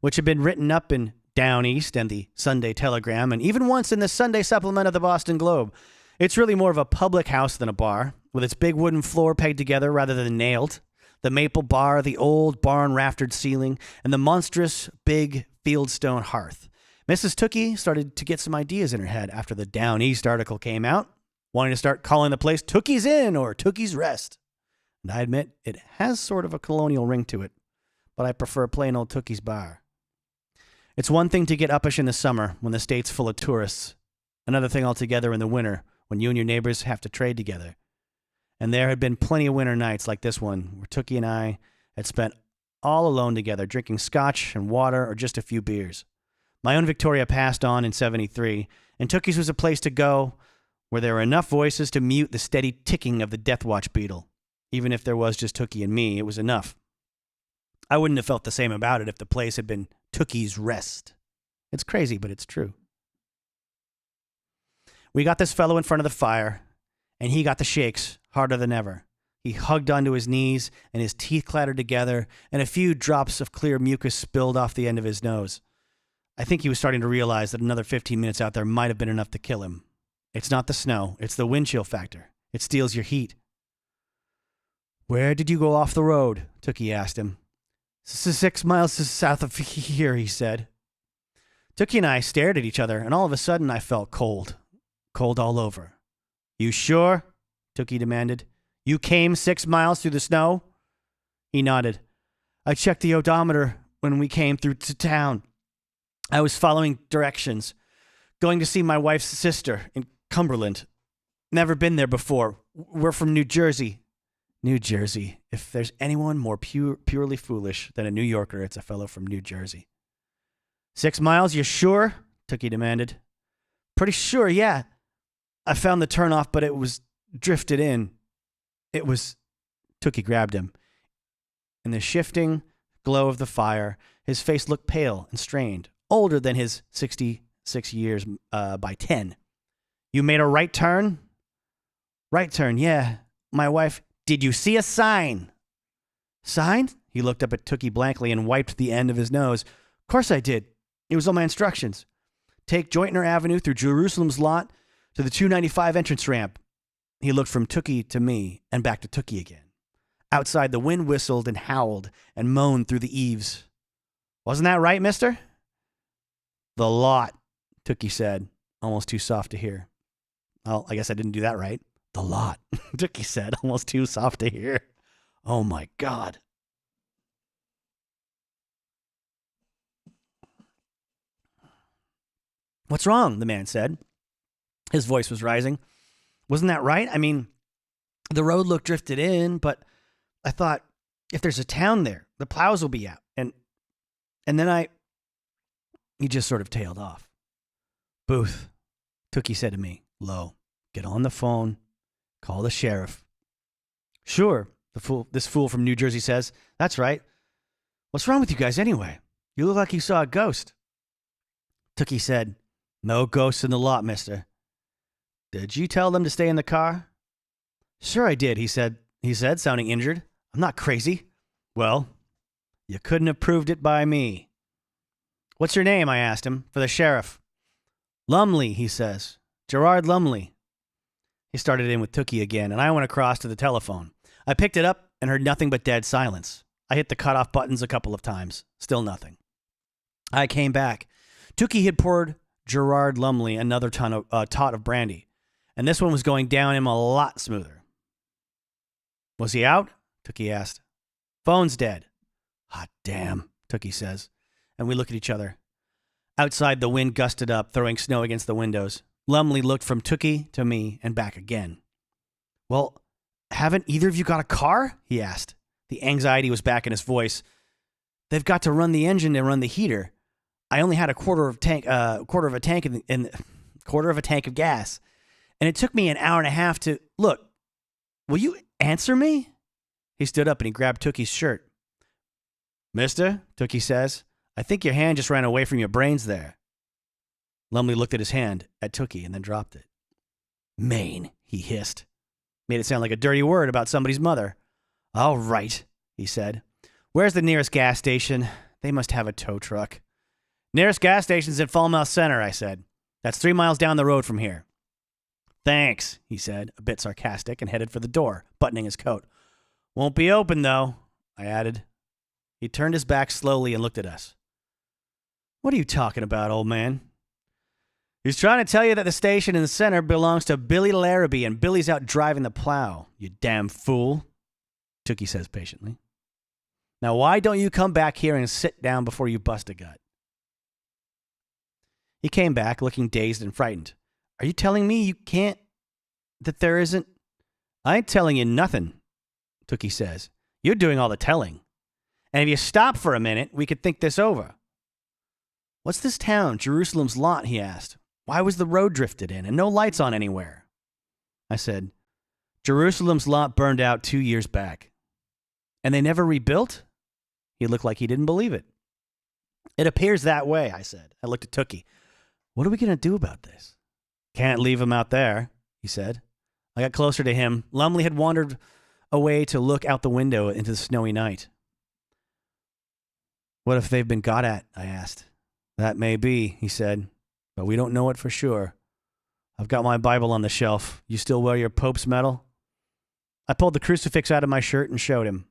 which had been written up in Down East and the Sunday Telegram, and even once in the Sunday supplement of the Boston Globe. It's really more of a public house than a bar, with its big wooden floor pegged together rather than nailed, the maple bar, the old barn-raftered ceiling, and the monstrous, big fieldstone hearth. Mrs. Tookie started to get some ideas in her head after the Down East article came out, wanting to start calling the place Tookie's Inn or Tookie's Rest. And I admit, it has sort of a colonial ring to it, but I prefer plain old Tookie's Bar. It's one thing to get uppish in the summer when the state's full of tourists. Another thing altogether in the winter when you and your neighbors have to trade together. And there had been plenty of winter nights like this one where Tookie and I had spent all alone together drinking scotch and water or just a few beers. My own Victoria passed on in '73, and Tookie's was a place to go where there were enough voices to mute the steady ticking of the death watch beetle. Even if there was just Tookie and me, it was enough. I wouldn't have felt the same about it if the place had been Tookie's Rest. It's crazy, but it's true. We got this fellow in front of the fire, and he got the shakes harder than ever. He hugged onto his knees, and his teeth clattered together, and a few drops of clear mucus spilled off the end of his nose. I think he was starting to realize that another 15 minutes out there might have been enough to kill him. It's not the snow. It's the wind chill factor. It steals your heat. Where did you go off the road? Tookie asked him. 6 miles south of here, he said. Tookie and I stared at each other, and all of a sudden I felt cold. Cold all over. You sure? Tookie demanded. You came 6 miles through the snow? He nodded. I checked the odometer when we came through to town. I was following directions, going to see my wife's sister in Cumberland. Never been there before. We're from New Jersey. New Jersey. If there's anyone more purely foolish than a New Yorker, it's a fellow from New Jersey. 6 miles, you sure? Tookie demanded. Pretty sure, yeah. I found the turnoff, but it was drifted in. It was... Tookie grabbed him. In the shifting glow of the fire, his face looked pale and strained, older than his 66 years by 10. You made a right turn? Right turn, yeah. My wife... Did you see a sign? Sign? He looked up at Tookie blankly and wiped the end of his nose. Of course I did. It was on my instructions. Take Jointner Avenue through Jerusalem's lot to the 295 entrance ramp. He looked from Tookie to me and back to Tookie again. Outside, the wind whistled and howled and moaned through the eaves. Wasn't that right, mister? The lot, Tookie said, almost too soft to hear. Well, I guess I didn't do that right. The lot, Tookie said, almost too soft to hear. Oh, my God. What's wrong? The man said. His voice was rising. Wasn't that right? I mean, the road looked drifted in, but I thought, if there's a town there, the plows will be out. And then he just sort of tailed off. Booth, Tookie said to me, low, get on the phone. Call the sheriff. Sure, this fool from New Jersey says. That's right. What's wrong with you guys anyway? You look like you saw a ghost. Tookie said, no ghosts in the lot, mister. Did you tell them to stay in the car? Sure I did, he said, sounding injured. I'm not crazy. Well, you couldn't have proved it by me. What's your name? I asked him, for the sheriff. Lumley, he says. Gerard Lumley. He started in with Tookie again, and I went across to the telephone. I picked it up and heard nothing but dead silence. I hit the cutoff buttons a couple of times. Still nothing. I came back. Tookie had poured Gerard Lumley another tot of brandy, and this one was going down him a lot smoother. Was he out? Tookie asked. Phone's dead. Hot damn, Tookie says, and we look at each other. Outside, the wind gusted up, throwing snow against the windows. Lumley looked from Tookie to me and back again. Well, haven't either of you got a car? He asked. The anxiety was back in his voice. They've got to run the engine and run the heater. I only had a quarter of a tank of gas, and it took me an hour and a half to look. Will you answer me? He stood up and he grabbed Tookie's shirt. Mister, Tookie says, I think your hand just ran away from your brains there. Lumley looked at his hand, at Tookie, and then dropped it. Maine, he hissed. Made it sound like a dirty word about somebody's mother. All right, he said. Where's the nearest gas station? They must have a tow truck. Nearest gas station's in Falmouth Center, I said. That's 3 miles down the road from here. Thanks, he said, a bit sarcastic, and headed for the door, buttoning his coat. Won't be open, though, I added. He turned his back slowly and looked at us. What are you talking about, old man? He's trying to tell you that the station in the center belongs to Billy Larrabee, and Billy's out driving the plow, you damn fool, Tookie says patiently. Now, why don't you come back here and sit down before you bust a gut? He came back, looking dazed and frightened. Are you telling me you can't... that there isn't... I ain't telling you nothing, Tookie says. You're doing all the telling. And if you stop for a minute, we could think this over. What's this town, Jerusalem's lot, he asked. Why was the road drifted in and no lights on anywhere? I said, Jerusalem's lot burned out 2 years back. And they never rebuilt? He looked like he didn't believe it. It appears that way, I said. I looked at Tookie. What are we going to do about this? Can't leave him out there, he said. I got closer to him. Lumley had wandered away to look out the window into the snowy night. What if they've been got at? I asked. That may be, he said, but we don't know it for sure. I've got my Bible on the shelf. You still wear your Pope's medal? I pulled the crucifix out of my shirt and showed him.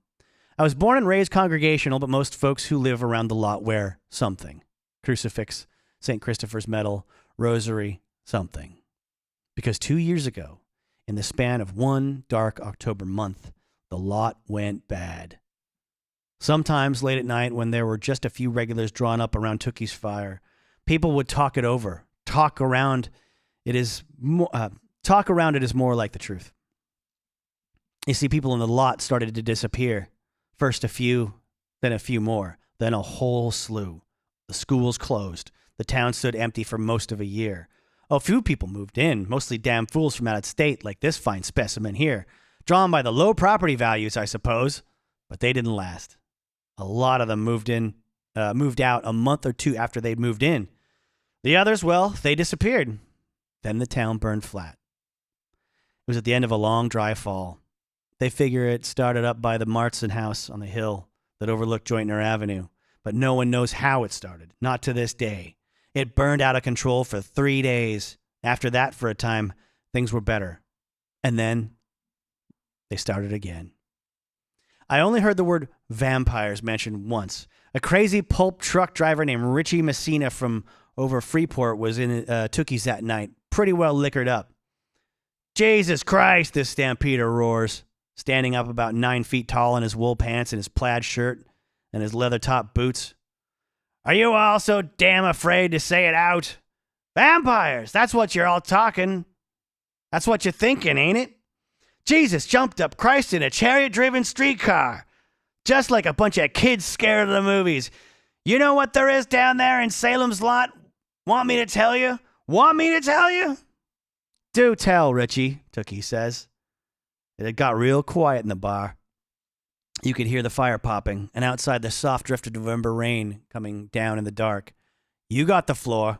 I was born and raised congregational, but most folks who live around the lot wear something. Crucifix, St. Christopher's medal, rosary, something. Because 2 years ago, in the span of one dark October month, the lot went bad. Sometimes late at night when there were just a few regulars drawn up around Tookie's fire, people would talk it over. Talk around it is more like the truth. You see, people in the lot started to disappear. First a few, then a few more, then a whole slew. The schools closed. The town stood empty for most of a year. A few people moved in, mostly damn fools from out of state like this fine specimen here. Drawn by the low property values, I suppose. But they didn't last. A lot of them moved out a month or two after they'd moved in. The others, well, they disappeared. Then the town burned flat. It was at the end of a long, dry fall. They figure it started up by the Martson house on the hill that overlooked Joyner Avenue. But no one knows how it started, not to this day. It burned out of control for 3 days. After that, for a time, things were better. And then they started again. I only heard the word vampires mentioned once. A crazy pulp truck driver named Richie Messina from over Freeport was in Tookie's that night, pretty well liquored up. Jesus Christ, this stampeder roars, standing up about 9 feet tall in his wool pants and his plaid shirt and his leather top boots. Are you all so damn afraid to say it out? Vampires, that's what you're all talking. That's what you're thinking, ain't it? Jesus jumped up Christ in a chariot-driven streetcar. Just like a bunch of kids scared of the movies. You know what there is down there in Salem's Lot? Want me to tell you? Want me to tell you? Do tell, Richie, Tookie says. It had got real quiet in the bar. You could hear the fire popping, and outside the soft drift of November rain coming down in the dark. You got the floor.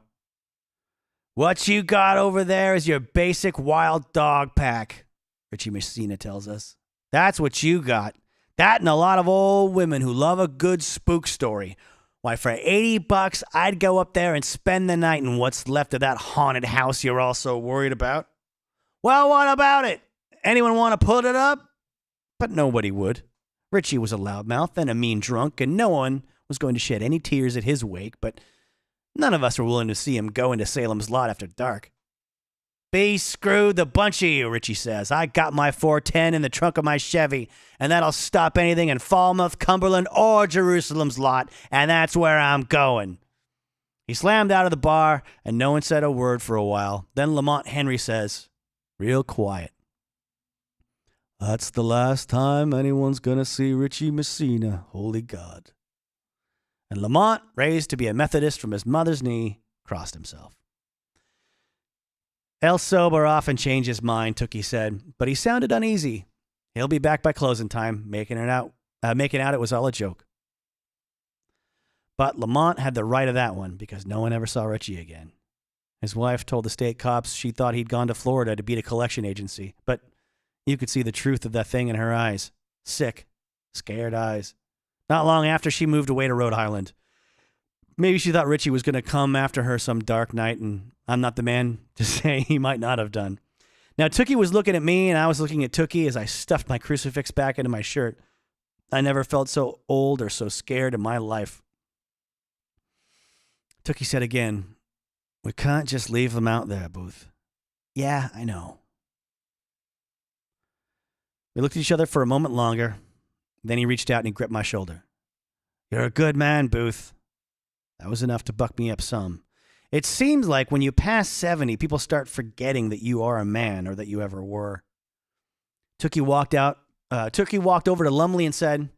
What you got over there is your basic wild dog pack, Richie Messina tells us. That's what you got. That and a lot of old women who love a good spook story. Why, for $80, I'd go up there and spend the night in what's left of that haunted house you're all so worried about. Well, what about it? Anyone want to put it up? But nobody would. Richie was a loudmouth and a mean drunk, and no one was going to shed any tears at his wake, but none of us were willing to see him go into Salem's Lot after dark. Be screwed, the bunch of you, Richie says. I got my 410 in the trunk of my Chevy, and that'll stop anything in Falmouth, Cumberland, or Jerusalem's Lot, and that's where I'm going. He slammed out of the bar, and no one said a word for a while. Then Lamont Henry says, real quiet, that's the last time anyone's gonna see Richie Messina, holy God. And Lamont, raised to be a Methodist from his mother's knee, crossed himself. El Sober often changed his mind, Tookie said, but he sounded uneasy. He'll be back by closing time, making out it was all a joke. But Lamont had the right of that one, because no one ever saw Richie again. His wife told the state cops she thought he'd gone to Florida to beat a collection agency, but you could see the truth of that thing in her eyes. Sick, scared eyes. Not long after, she moved away to Rhode Island. Maybe she thought Richie was going to come after her some dark night, and I'm not the man to say he might not have done. Now, Tookie was looking at me, and I was looking at Tookie as I stuffed my crucifix back into my shirt. I never felt so old or so scared in my life. Tookie said again, we can't just leave them out there, Booth. Yeah, I know. We looked at each other for a moment longer. Then he reached out and he gripped my shoulder. You're a good man, Booth. That was enough to buck me up some. It seems like when you pass 70, people start forgetting that you are a man or that you ever were. Tookie walked over to Lumley and said,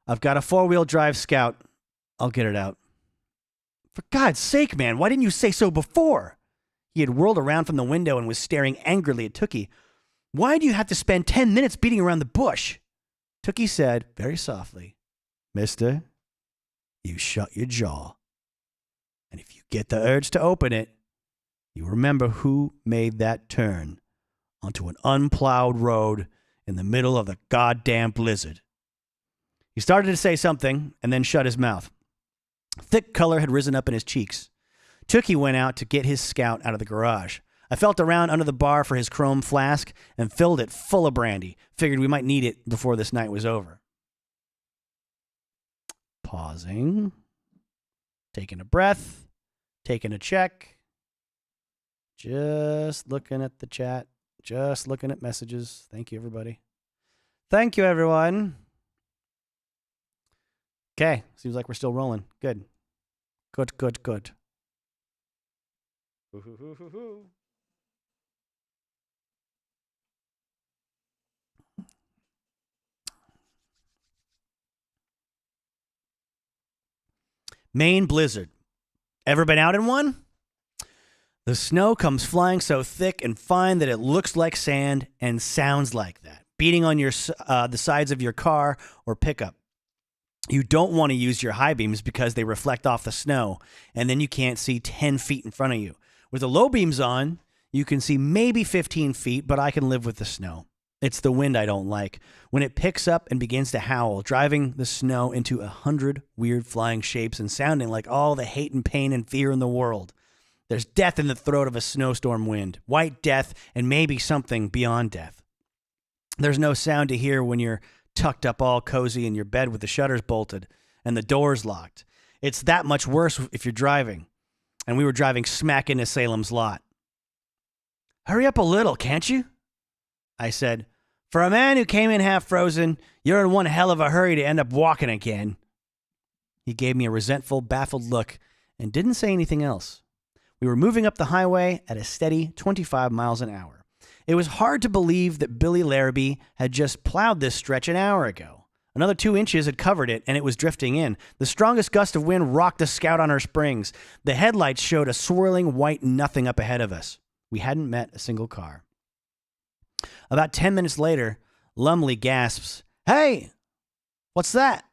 I've got a 4-wheel drive Scout. I'll get it out. For God's sake, man, why didn't you say so before? He had whirled around from the window and was staring angrily at Tookie. Why do you have to spend 10 minutes beating around the bush? Tookie said, very softly, Mister, you shut your jaw. And if you get the urge to open it, you remember who made that turn onto an unplowed road in the middle of the goddamn blizzard. He started to say something and then shut his mouth. Thick color had risen up in his cheeks. Tookie went out to get his Scout out of the garage. I felt around under the bar for his chrome flask and filled it full of brandy. Figured we might need it before this night was over. Pausing. Taking a breath. Taking a check. Just looking at the chat. Just looking at messages. Thank you, everybody. Thank you, everyone. Okay. Seems like we're still rolling. Good. Good, good, good. Maine blizzard. Ever been out in one? The snow comes flying so thick and fine that it looks like sand and sounds like that, beating on your the sides of your car or pickup. You don't want to use your high beams because they reflect off the snow, and then you can't see 10 feet in front of you. With the low beams on, you can see maybe 15 feet, but I can live with the snow. It's the wind I don't like. When it picks up and begins to howl, driving the snow into 100 weird flying shapes and sounding like all the hate and pain and fear in the world. There's death in the throat of a snowstorm wind, white death, and maybe something beyond death. There's no sound to hear when you're tucked up all cozy in your bed with the shutters bolted and the doors locked. It's that much worse if you're driving. And we were driving smack into Salem's lot. Hurry up a little, can't you? I said, for a man who came in half frozen, you're in one hell of a hurry to end up walking again. He gave me a resentful, baffled look and didn't say anything else. We were moving up the highway at a steady 25 miles an hour. It was hard to believe that Billy Larrabee had just plowed this stretch an hour ago. Another 2 inches had covered it, and it was drifting in. The strongest gust of wind rocked the Scout on her springs. The headlights showed a swirling white nothing up ahead of us. We hadn't met a single car. About 10 minutes later, Lumley gasps, "Hey, what's that?"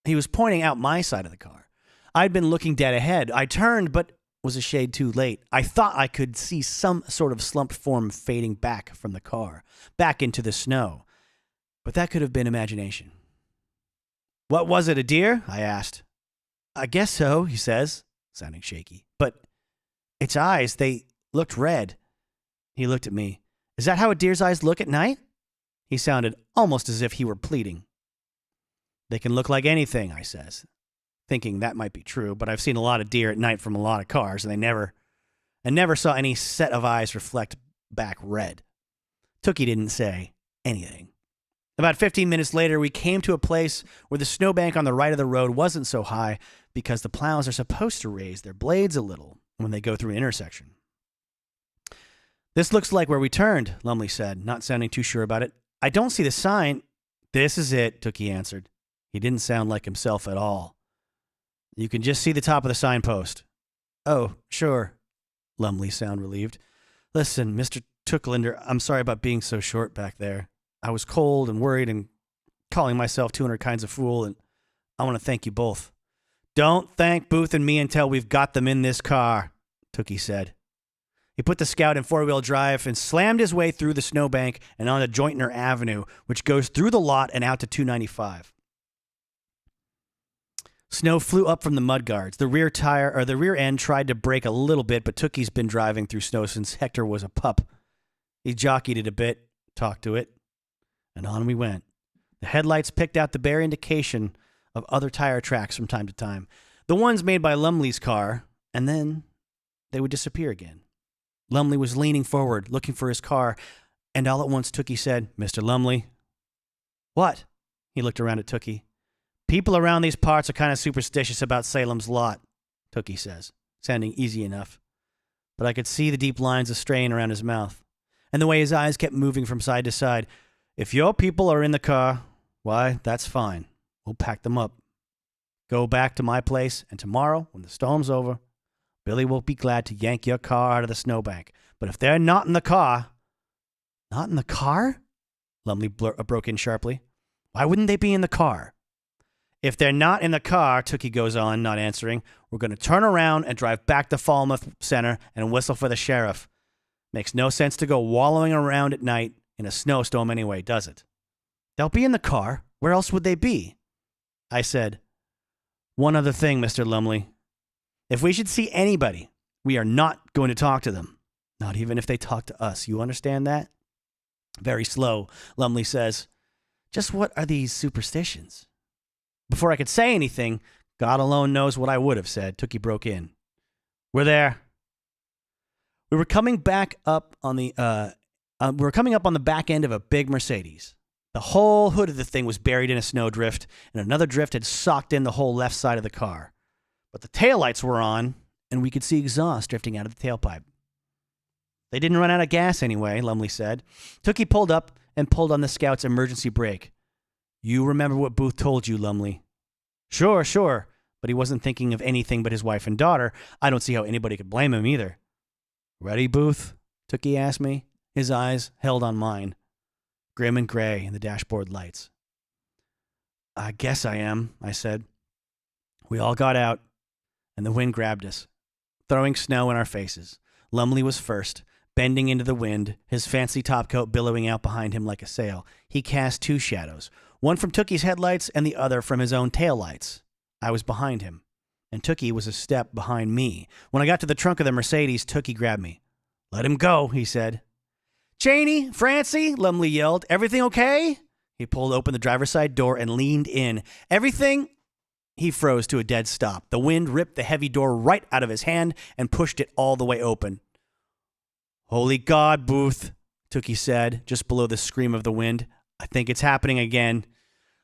He was pointing out my side of the car. I'd been looking dead ahead. I turned, but was a shade too late. I thought I could see some sort of slumped form fading back from the car, back into the snow. But that could have been imagination. What was it, a deer? I asked. I guess so, he says, sounding shaky. But its eyes, they looked red. He looked at me. Is that how a deer's eyes look at night? He sounded almost as if he were pleading. They can look like anything, I says, thinking that might be true, but I've seen a lot of deer at night from a lot of cars, and I never saw any set of eyes reflect back red. Tookie didn't say anything. About 15 minutes later, we came to a place where the snowbank on the right of the road wasn't so high because the plows are supposed to raise their blades a little when they go through an intersection. This looks like where we turned, Lumley said, not sounding too sure about it. I don't see the sign. This is it, Tookie answered. He didn't sound like himself at all. You can just see the top of the signpost. Oh, sure, Lumley sounded relieved. Listen, Mr. Tooklander, I'm sorry about being so short back there. I was cold and worried and calling myself 200 kinds of fool, and I want to thank you both. Don't thank Booth and me until we've got them in this car, Tookie said. He put the Scout in four-wheel drive and slammed his way through the snowbank and onto Jointner Avenue, which goes through the lot and out to 295. Snow flew up from the mudguards. The rear end tried to brake a little bit, but Tookie's been driving through snow since Hector was a pup. He jockeyed it a bit, talked to it, and on we went. The headlights picked out the bare indication of other tire tracks from time to time, the ones made by Lumley's car, and then they would disappear again. Lumley was leaning forward, looking for his car, and all at once Tookie said, Mr. Lumley. What? He looked around at Tookie. People around these parts are kind of superstitious about Salem's lot, Tookie says, sounding easy enough. But I could see the deep lines of strain around his mouth, and the way his eyes kept moving from side to side. If your people are in the car, why, that's fine. We'll pack them up. Go back to my place, and tomorrow, when the storm's over, Billy will be glad to yank your car out of the snowbank. But if they're not in the car... Not in the car? Lumley broke in sharply. Why wouldn't they be in the car? If they're not in the car, Tookie goes on, not answering, we're going to turn around and drive back to Falmouth Center and whistle for the sheriff. Makes no sense to go wallowing around at night in a snowstorm anyway, does it? They'll be in the car. Where else would they be? I said, one other thing, Mr. Lumley. If we should see anybody, We are not going to talk to them. Not even if they talk to us. You understand that? Very slow, Lumley says, just what are these superstitions? Before I could say anything, God alone knows what I would have said. Tookie broke in. We're there. We were coming up on the back end of a big Mercedes. The whole hood of the thing was buried in a snowdrift, and another drift had socked in the whole left side of the car. But the taillights were on, and we could see exhaust drifting out of the tailpipe. They didn't run out of gas anyway, Lumley said. Tookie pulled up and pulled on the Scout's emergency brake. You remember what Booth told you, Lumley? Sure. But he wasn't thinking of anything but his wife and daughter. I don't see how anybody could blame him either. Ready, Booth? Tookie asked me, his eyes held on mine, grim and gray in the dashboard lights. I guess I am, I said. We all got out, and the wind grabbed us, throwing snow in our faces. Lumley was first, bending into the wind, his fancy topcoat billowing out behind him like a sail. He cast two shadows, one from Tookie's headlights and the other from his own taillights. I was behind him, and Tookie was a step behind me. When I got to the trunk of the Mercedes, Tookie grabbed me. Let him go, he said. Janie, Francie, Lumley yelled. Everything okay? He pulled open the driver's side door and leaned in. Everything? He froze to a dead stop. The wind ripped the heavy door right out of his hand and pushed it all the way open. Holy God, Booth, Tookie said, just below the scream of the wind. I think it's happening again.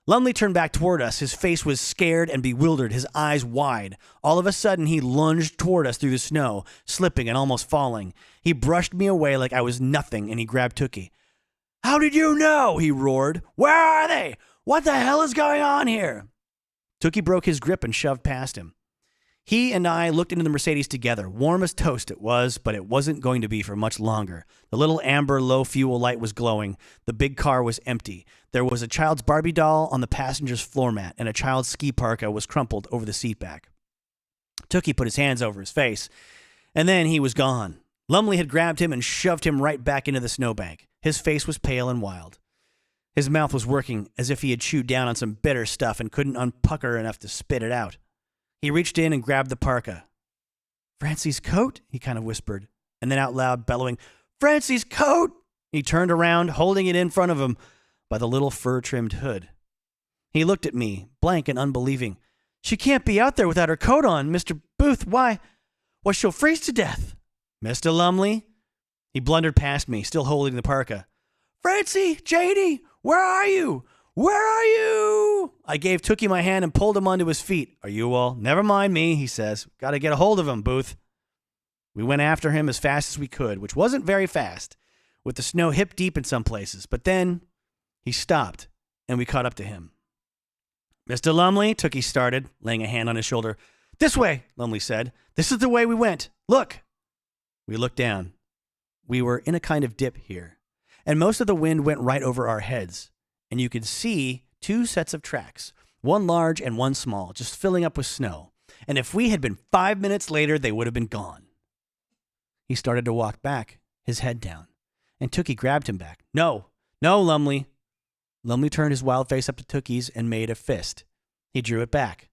Lumley turned back toward us. His face was scared and bewildered, his eyes wide. All of a sudden, he lunged toward us through the snow, slipping and almost falling. He brushed me away like I was nothing, and he grabbed Tookie. How did you know? He roared. Where are they? What the hell is going on here? Tookie broke his grip and shoved past him. He and I looked into the Mercedes together. Warm as toast it was, but it wasn't going to be for much longer. The little amber low-fuel light was glowing. The big car was empty. There was a child's Barbie doll on the passenger's floor mat, and a child's ski parka was crumpled over the seat back. Tookie put his hands over his face, and then he was gone. Lumley had grabbed him and shoved him right back into the snowbank. His face was pale and wild. His mouth was working as if he had chewed down on some bitter stuff and couldn't unpucker enough to spit it out. He reached in and grabbed the parka. Francie's coat? He kind of whispered, and then out loud bellowing, Francie's coat! He turned around, holding it in front of him by the little fur-trimmed hood. He looked at me, blank and unbelieving. She can't be out there without her coat on, Mr. Booth. Why, she'll freeze to death. Mr. Lumley? He blundered past me, still holding the parka. Francie, Janie, where are you? Where are you? I gave Tookie my hand and pulled him onto his feet. Are you all? Never mind me, he says. Got to get a hold of him, Booth. We went after him as fast as we could, which wasn't very fast, with the snow hip deep in some places. But then he stopped, and we caught up to him. Mr. Lumley, Tookie started, laying a hand on his shoulder. This way, Lumley said. This is the way we went. Look. We looked down. We were in a kind of dip here, and most of the wind went right over our heads. And you could see two sets of tracks, one large and one small, just filling up with snow. And if we had been 5 minutes later, they would have been gone. He started to walk back, his head down, and Tookie grabbed him back. No, Lumley. Lumley turned his wild face up to Tookie's and made a fist. He drew it back.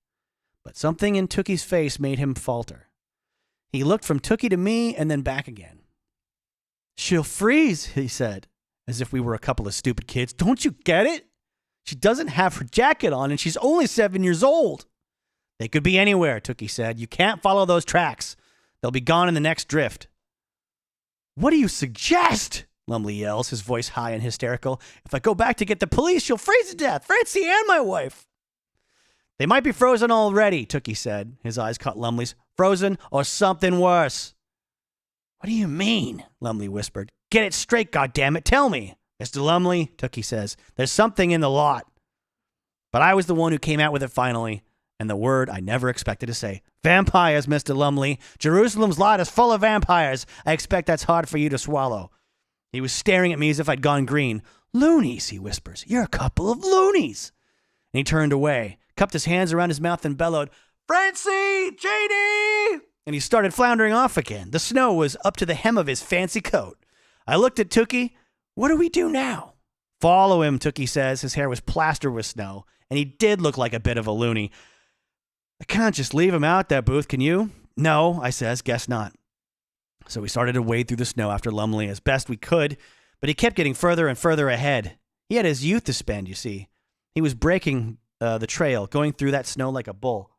But something in Tookie's face made him falter. He looked from Tookie to me and then back again. She'll freeze, he said, as if we were a couple of stupid kids. Don't you get it? She doesn't have her jacket on, and she's only 7 years old. They could be anywhere, Tookie said. You can't follow those tracks. They'll be gone in the next drift. What do you suggest? Lumley yells, his voice high and hysterical. If I go back to get the police, she'll freeze to death. Francie and my wife. They might be frozen already, Tookie said. His eyes caught Lumley's. Frozen or something worse. What do you mean? Lumley whispered. Get it straight, goddammit. Tell me. Mr. Lumley, Tookie says, there's something in the lot. But I was the one who came out with it finally, and the word I never expected to say. Vampires, Mr. Lumley. Jerusalem's lot is full of vampires. I expect that's hard for you to swallow. He was staring at me as if I'd gone green. Loonies, he whispers. You're a couple of loonies. And he turned away, cupped his hands around his mouth and bellowed, Francie! Janie! And he started floundering off again. The snow was up to the hem of his fancy coat. I looked at Tookie. What do we do now? Follow him, Tookie says. His hair was plastered with snow, and he did look like a bit of a loony. I can't just leave him out there, Booth, can you? No, I says, guess not. So we started to wade through the snow after Lumley as best we could, but he kept getting further and further ahead. He had his youth to spend, you see. He was breaking the trail, going through that snow like a bull.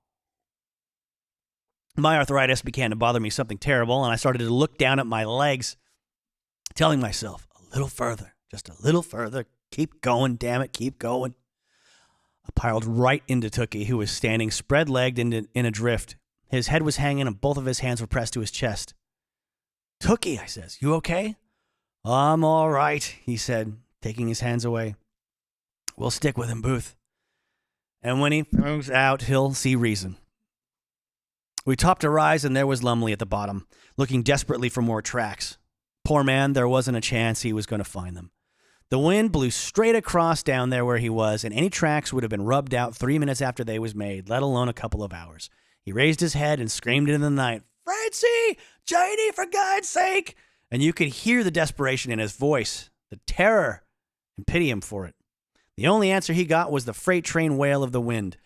My arthritis began to bother me something terrible, and I started to look down at my legs, telling myself, a little further, just a little further. Keep going, damn it, keep going. I piled right into Tookie, who was standing spread-legged in a drift. His head was hanging, and both of his hands were pressed to his chest. Tookie, I says, you okay? I'm all right, he said, taking his hands away. We'll stick with him, Booth. And when he throws out, he'll see reason. We topped a rise, and there was Lumley at the bottom, looking desperately for more tracks. Poor man, there wasn't a chance he was going to find them. The wind blew straight across down there where he was, and any tracks would have been rubbed out 3 minutes after they was made, let alone a couple of hours. He raised his head and screamed into the night, Francie! Janie, for God's sake! And you could hear the desperation in his voice, the terror, and pity him for it. The only answer he got was the freight train wail of the wind.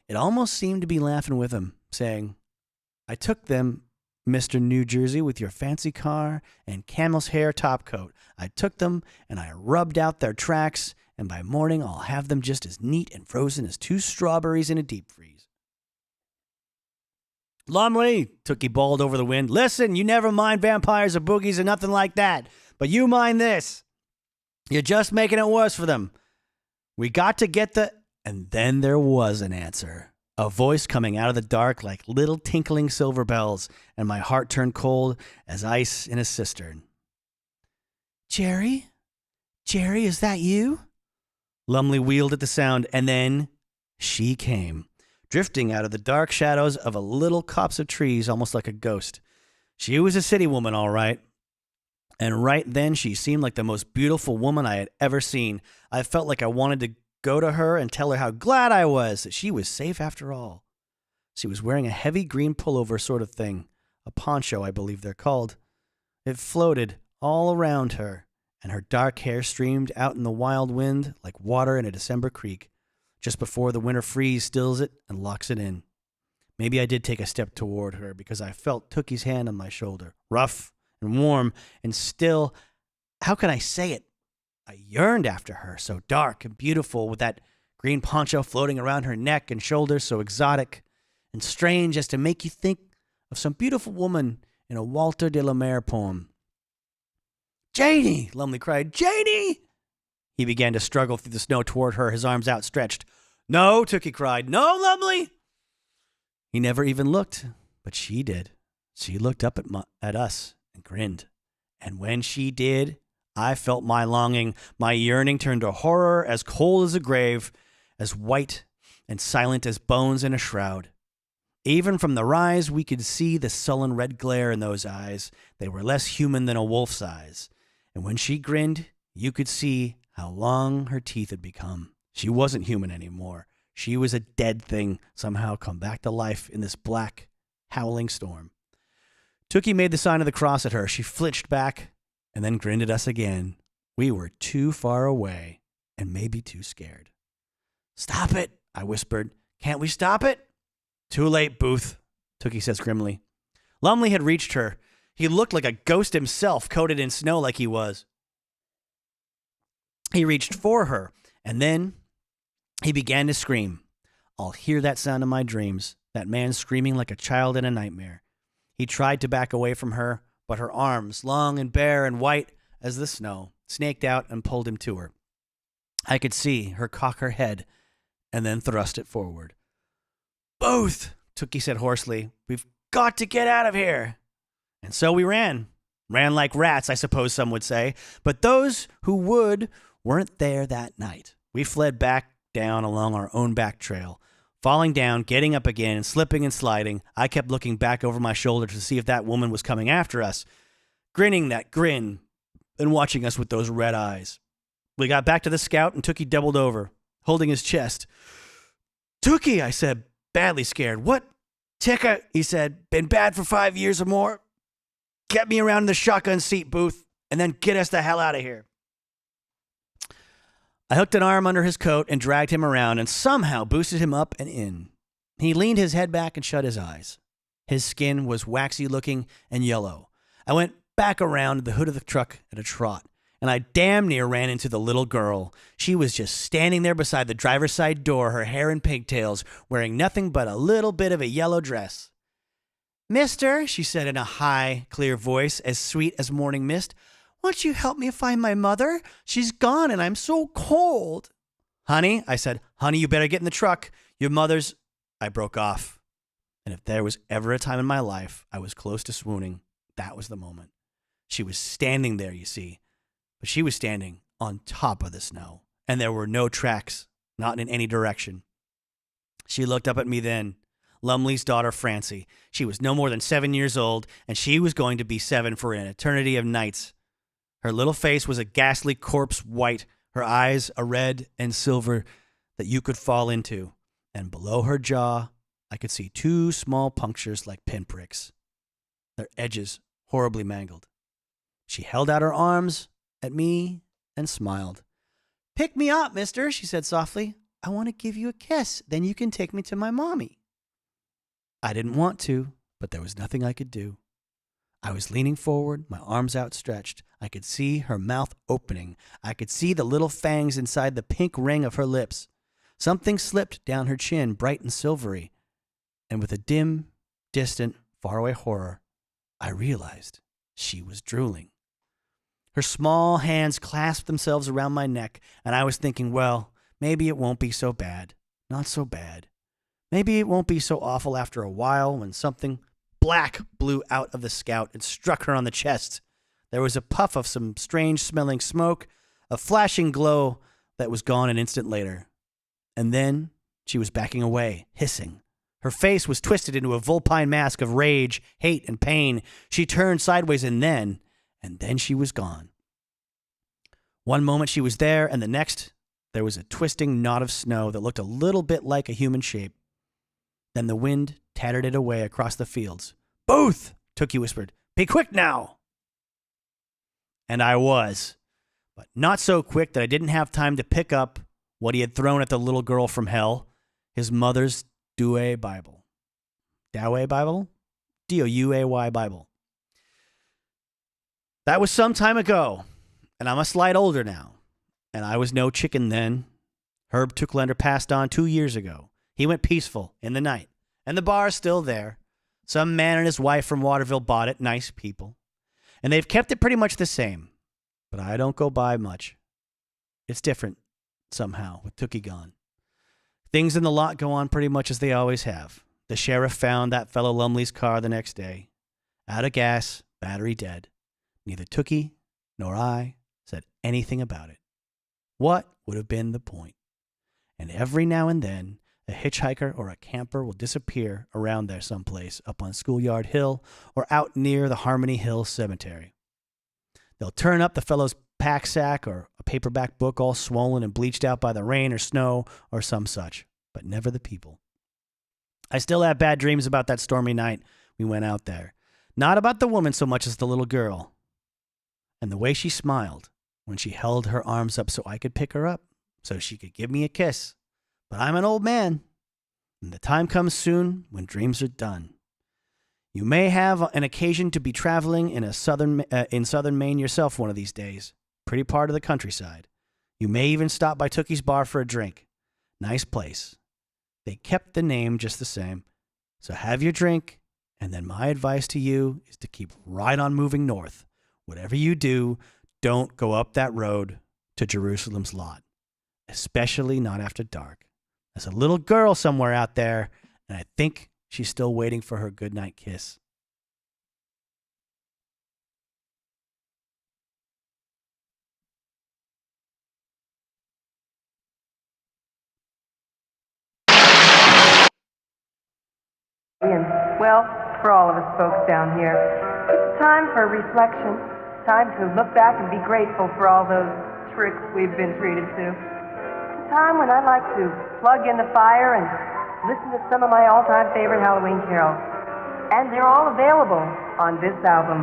It almost seemed to be laughing with him, saying, I took them, Mr. New Jersey, with your fancy car and camel's hair topcoat. I took them, and I rubbed out their tracks, and by morning I'll have them just as neat and frozen as 2 strawberries in a deep freeze. Lumley, Tookie bawled over the wind, listen, you never mind vampires or boogies or nothing like that, but you mind this. You're just making it worse for them. We got to get the... And then there was an answer. A voice coming out of the dark like little tinkling silver bells, and my heart turned cold as ice in a cistern. Jerry? Jerry, is that you? Lumley wheeled at the sound, and then she came, drifting out of the dark shadows of a little copse of trees, almost like a ghost. She was a city woman, all right. And right then she seemed like the most beautiful woman I had ever seen. I felt like I wanted to go to her and tell her how glad I was that she was safe after all. She was wearing a heavy green pullover sort of thing, a poncho, I believe they're called. It floated all around her, and her dark hair streamed out in the wild wind like water in a December creek, just before the winter freeze stills it and locks it in. Maybe I did take a step toward her because I felt Tookie's hand on my shoulder, rough and warm, and still, how can I say it? I yearned after her, so dark and beautiful, with that green poncho floating around her neck and shoulders, so exotic and strange as to make you think of some beautiful woman in a Walter de la Mare poem. Janie! Lumley cried. Janie! He began to struggle through the snow toward her, his arms outstretched. No, Tookie cried. No, Lumley! He never even looked, but she did. She looked up at us and grinned. And when she did, I felt my longing, my yearning turned to horror as cold as a grave, as white and silent as bones in a shroud. Even from the rise, we could see the sullen red glare in those eyes. They were less human than a wolf's eyes. And when she grinned, you could see how long her teeth had become. She wasn't human anymore. She was a dead thing, somehow come back to life in this black, howling storm. Tookie made the sign of the cross at her. She flinched back and then grinned at us again. We were too far away and maybe too scared. Stop it, I whispered. Can't we stop it? Too late, Booth, Tookie says grimly. Lumley had reached her. He looked like a ghost himself, coated in snow like he was. He reached for her, and then he began to scream. I'll hear that sound in my dreams, that man screaming like a child in a nightmare. He tried to back away from her, but her arms, long and bare and white as the snow, snaked out and pulled him to her. I could see her cock her head and then thrust it forward. Booth, Tookie said hoarsely, we've got to get out of here. And so we ran. Ran like rats, I suppose some would say. But those who would weren't there that night. We fled back down along our own back trail. Falling down, getting up again, slipping and sliding, I kept looking back over my shoulder to see if that woman was coming after us, grinning that grin and watching us with those red eyes. We got back to the Scout and Tookie doubled over, holding his chest. Tookie, I said, badly scared. What? Ticker, he said, been bad for 5 years or more? Get me around in the shotgun seat, Booth, and then get us the hell out of here. I hooked an arm under his coat and dragged him around and somehow boosted him up and in. He leaned his head back and shut his eyes. His skin was waxy looking and yellow. I went back around the hood of the truck at a trot, and I damn near ran into the little girl. She was just standing there beside the driver's side door, her hair in pigtails, wearing nothing but a little bit of a yellow dress. "Mister," she said in a high, clear voice, as sweet as morning mist, "won't you help me find my mother? She's gone and I'm so cold." "Honey," I said, "honey, you better get in the truck. Your mother's—" I broke off. And if there was ever a time in my life I was close to swooning, that was the moment. She was standing there, you see. But she was standing on top of the snow, and there were no tracks, not in any direction. She looked up at me then. Lumley's daughter, Francie. She was no more than 7 years old, and she was going to be 7 for an eternity of nights. Her little face was a ghastly corpse white, her eyes a red and silver that you could fall into, and below her jaw I could see 2 small punctures like pinpricks, their edges horribly mangled. She held out her arms at me and smiled. "Pick me up, mister," she said softly. "I want to give you a kiss. Then you can take me to my mommy." I didn't want to, but there was nothing I could do. I was leaning forward, my arms outstretched. I could see her mouth opening. I could see the little fangs inside the pink ring of her lips. Something slipped down her chin, bright and silvery. And with a dim, distant, faraway horror, I realized she was drooling. Her small hands clasped themselves around my neck, and I was thinking, well, maybe it won't be so bad. Not so bad. Maybe it won't be so awful after a while when something black blew out of the Scout and struck her on the chest. There was a puff of some strange-smelling smoke, a flashing glow that was gone an instant later. And then she was backing away, hissing. Her face was twisted into a vulpine mask of rage, hate, and pain. She turned sideways and then she was gone. One moment she was there, and the next there was a twisting knot of snow that looked a little bit like a human shape. Then the wind tattered it away across the fields. "Booth!" Tookie whispered. "Be quick now!" And I was, but not so quick that I didn't have time to pick up what he had thrown at the little girl from hell, his mother's Douay Bible. Douay Bible? D-O-U-A-Y Bible. That was some time ago, and I'm a slight older now, and I was no chicken then. Herb Tucklander passed on 2 years ago. He went peaceful in the night, and the bar's still there. Some man and his wife from Waterville bought it, nice people. And they've kept it pretty much the same, but I don't go by much. It's different, somehow, with Tookie gone. Things in the lot go on pretty much as they always have. The sheriff found that fellow Lumley's car the next day. Out of gas, battery dead. Neither Tookie nor I said anything about it. What would have been the point? And every now and then, a hitchhiker or a camper will disappear around there someplace up on Schoolyard Hill or out near the Harmony Hill Cemetery. They'll turn up the fellow's pack sack or a paperback book all swollen and bleached out by the rain or snow or some such, but never the people. I still have bad dreams about that stormy night we went out there. Not about the woman so much as the little girl. And the way she smiled when she held her arms up so I could pick her up, so she could give me a kiss. But I'm an old man, and the time comes soon when dreams are done. You may have an occasion to be traveling in southern Maine yourself one of these days. Pretty part of the countryside. You may even stop by Tookie's Bar for a drink. Nice place. They kept the name just the same. So have your drink, and then my advice to you is to keep right on moving north. Whatever you do, don't go up that road to Jerusalem's lot, especially not after dark. There's a little girl somewhere out there, and I think she's still waiting for her goodnight kiss. Well, for all of us folks down here, it's time for reflection. Time to look back and be grateful for all those tricks we've been treated to. It's a time when I like to plug in the fire and listen to some of my all-time favorite Halloween carols. And they're all available on this album,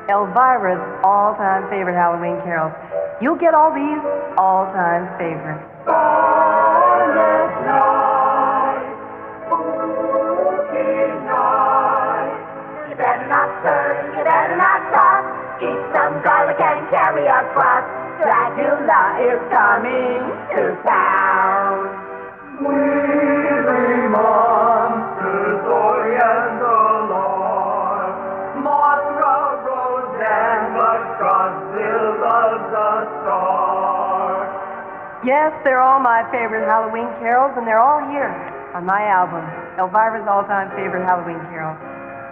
Elvira's all-time favorite Halloween carols. You'll get all these all-time favorites. You better not stir, you better not carry a cross. Dracula is coming to town. We three monsters, orient the Lord. Mothra, Roseanne, Godzilla's a star. Yes, they're all my favorite Halloween carols, and they're all here on my album, Elvira's all-time favorite Halloween carol.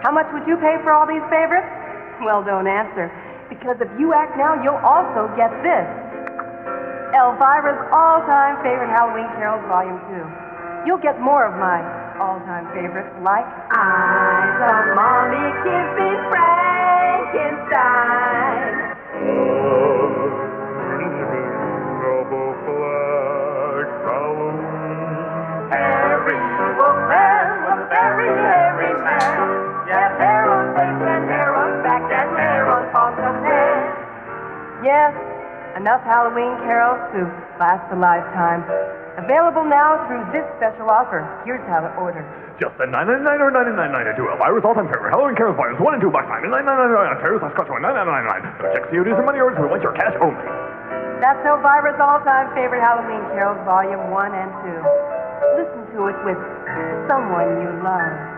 How much would you pay for all these favorites? Well, don't answer, because if you act now, you'll also get this. Elvira's all-time favorite Halloween carols, Volume 2. You'll get more of my all-time favorites, like I'm the mommy kissing Frankenstein. Harry Wolfman was a very hairy man. Yes, hair on face and hair on back and hair on palms of hands. Yes, enough Halloween carols to last a lifetime. Available now through this special offer. Here's how to order. Just a $9.99 or $99.92. Elvira's all-time favorite Halloween carols volumes 1 and 2 box time. $9.99. Terrors last cost $9.99. No check CODs or money orders. We want your cash only. That's Elvira's all-time favorite Halloween carols, Volume 1 and 2. Listen to it with someone you love.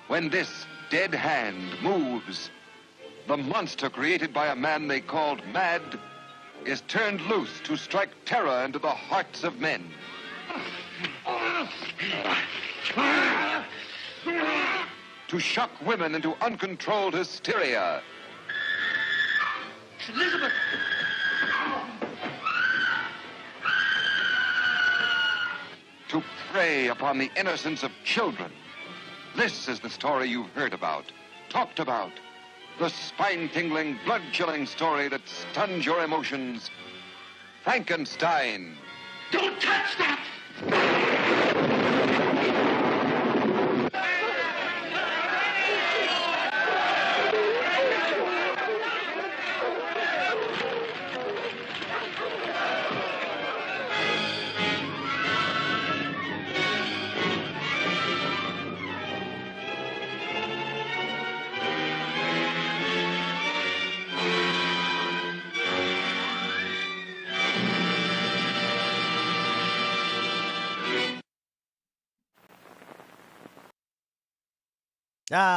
When this dead hand moves, the monster created by a man they called Mad is turned loose to strike terror into the hearts of men. To shock women into uncontrolled hysteria. Elizabeth! To prey upon the innocence of children. This is the story you've heard about, talked about. The spine-tingling, blood-chilling story that stuns your emotions. Frankenstein. Don't touch that!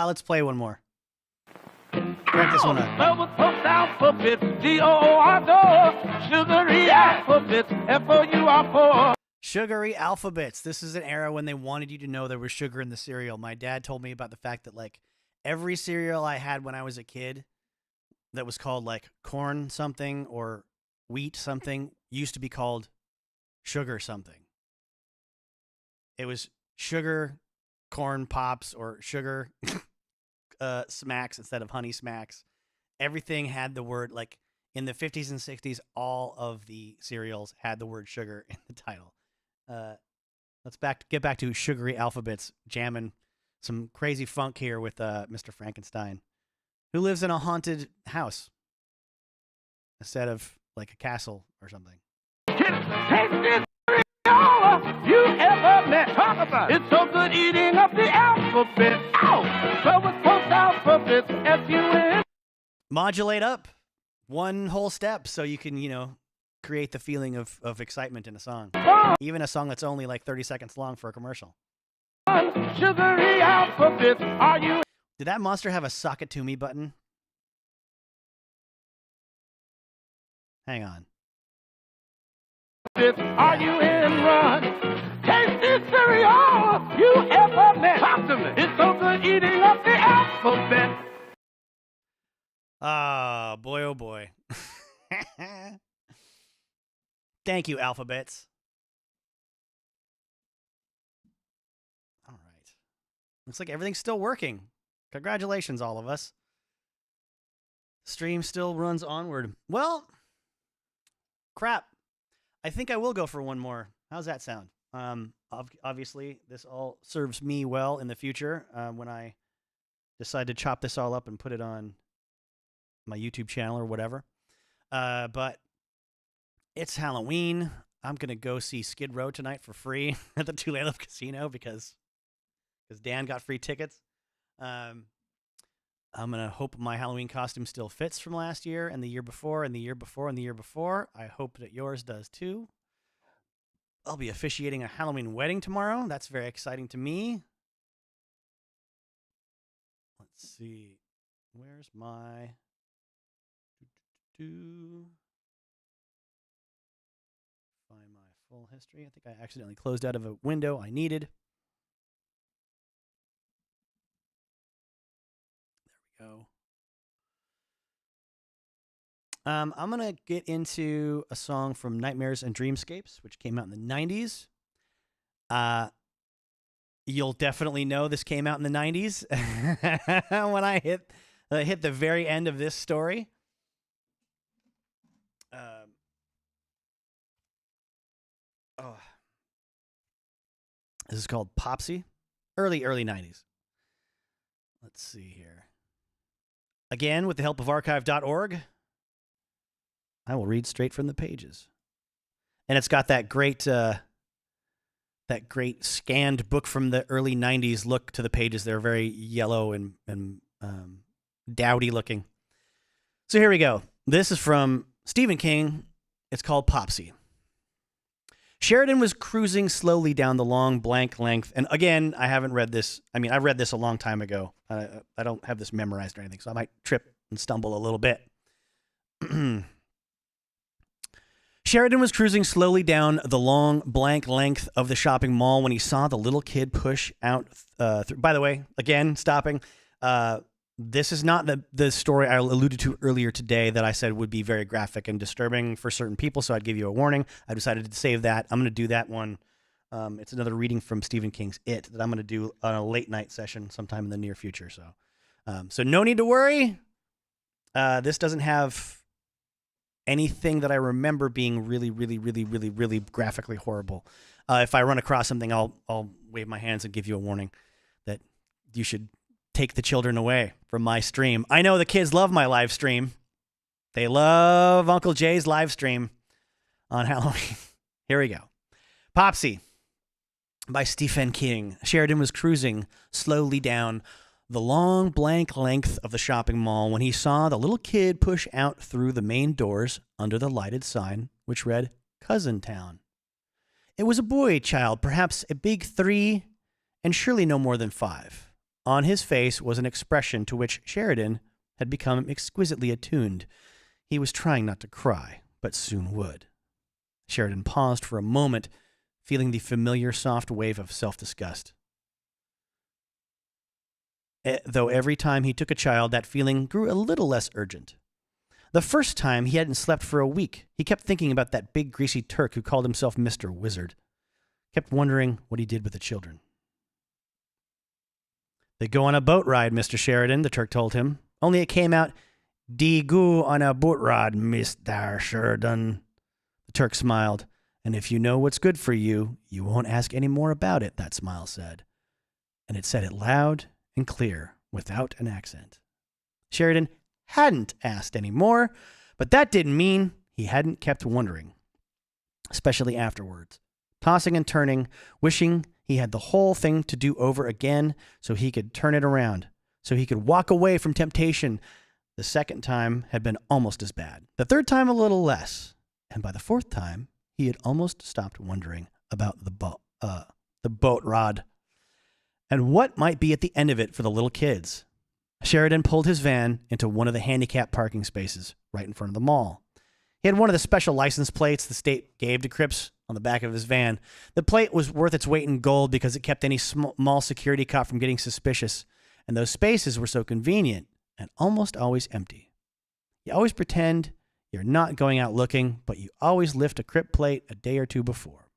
Let's play one more. Crank this one up. Velvet poked out puppets, D-O-O-R-D-O, sugary alphabets, F-O-U-R-4. Sugary alphabets. This is an era when they wanted you to know there was sugar in the cereal. My dad told me about the fact that, like, every cereal I had when I was a kid that was called, like, corn something or wheat something used to be called sugar something. It was sugar corn pops or sugar smacks instead of honey smacks. Everything had the word, like, in the 50s and 60s, all of the cereals had the word sugar in the title. Let's get back to sugary alphabets, jamming some crazy funk here with Mr. Frankenstein, who lives in a haunted house instead of like a castle or something. You ever met? Talk about it. It's so good eating up the alphabet. Ow! So with both alphabets, S-U-N. Modulate up one whole step so you can, create the feeling of excitement in a song. Even a song that's only like 30 seconds long for a commercial. Sugary alphabet, are you? Did that monster have a sock it to me button? Hang on. Are you in run? Tasty cereal you ever met? Talk to me. It's so good eating up the alphabet. Ah, boy, oh boy. Thank you, Alphabets. All right. Looks like everything's still working. Congratulations, all of us. Stream still runs onward. Well, crap. I think I will go for one more. How's that sound? Obviously, this all serves me well in the future when I decide to chop this all up and put it on my YouTube channel or whatever. But it's Halloween. I'm going to go see Skid Row tonight for free at the Tulalip Casino because Dan got free tickets. I'm going to hope my Halloween costume still fits from last year and the year before and the year before and the year before. I hope that yours does too. I'll be officiating a Halloween wedding tomorrow. That's very exciting to me. Let's see. Where's my... Find my full history. I think I accidentally closed out of a window I needed. There we go. I'm going to get into a song from Nightmares and Dreamscapes, which came out in the 90s. You'll definitely know this came out in the 90s when I hit the very end of this story. This is called Popsy. Early 90s. Let's see here. Again, with the help of archive.org, I will read straight from the pages. And it's got that great scanned book from the early 90s look to the pages. They're very yellow and dowdy looking. So here we go. This is from Stephen King. It's called Popsy. Sheridan was cruising slowly down the long blank length. And again, I haven't read this. I mean, I read this a long time ago. I don't have this memorized or anything, so I might trip and stumble a little bit. Sheridan was cruising slowly down the long blank length of the shopping mall when he saw the little kid push out. By the way, again, stopping. This is not the story I alluded to earlier today that I said would be very graphic and disturbing for certain people, so I'd give you a warning. I decided to save that. I'm going to do that one. It's another reading from Stephen King's It that I'm going to do on a late night session sometime in the near future. So no need to worry. This doesn't have anything that I remember being really, really, really, really, really graphically horrible. If I run across something, I'll wave my hands and give you a warning that you should take the children away from my stream. I know the kids love my live stream. They love Uncle Jay's live stream on Halloween. Here we go. Popsy by Stephen King. Sheridan was cruising slowly down the long blank length of the shopping mall when he saw the little kid push out through the main doors under the lighted sign, which read Cousin Town. It was a boy child, perhaps a big 3 and surely no more than 5. On his face was an expression to which Sheridan had become exquisitely attuned. He was trying not to cry, but soon would. Sheridan paused for a moment, feeling the familiar soft wave of self-disgust. Though every time he took a child, that feeling grew a little less urgent. The first time, he hadn't slept for a week. He kept thinking about that big, greasy Turk who called himself Mr. Wizard. Kept wondering what he did with the children. They go on a boat ride, Mr. Sheridan, the Turk told him. Only it came out, "De go on a boat ride, Mr. Sheridan." The Turk smiled. And if you know what's good for you, you won't ask any more about it, that smile said. And it said it loud and clear, without an accent. Sheridan hadn't asked any more, but that didn't mean he hadn't kept wondering, especially afterwards, tossing and turning, wishing he had the whole thing to do over again so he could turn it around, so he could walk away from temptation. The second time had been almost as bad. The third time a little less. And by the fourth time, he had almost stopped wondering about the boat rod and what might be at the end of it for the little kids. Sheridan pulled his van into one of the handicapped parking spaces right in front of the mall. He had one of the special license plates the state gave to Crips on the back of his van. The plate was worth its weight in gold because it kept any mall security cop from getting suspicious, and those spaces were so convenient and almost always empty. You always pretend you're not going out looking, but you always lift a crypt plate a day or two before.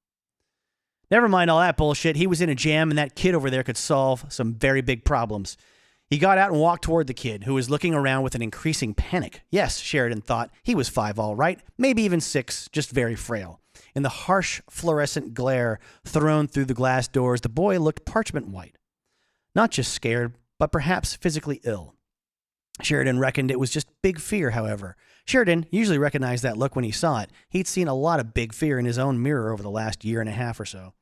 Never mind all that bullshit. He was in a jam, and that kid over there could solve some very big problems. He got out and walked toward the kid, who was looking around with an increasing panic. Yes, Sheridan thought, he was 5 all right, maybe even 6, just very frail. In the harsh fluorescent glare thrown through the glass doors, the boy looked parchment white. Not just scared, but perhaps physically ill. Sheridan reckoned it was just big fear, however. Sheridan usually recognized that look when he saw it. He'd seen a lot of big fear in his own mirror over the last year and a half or so.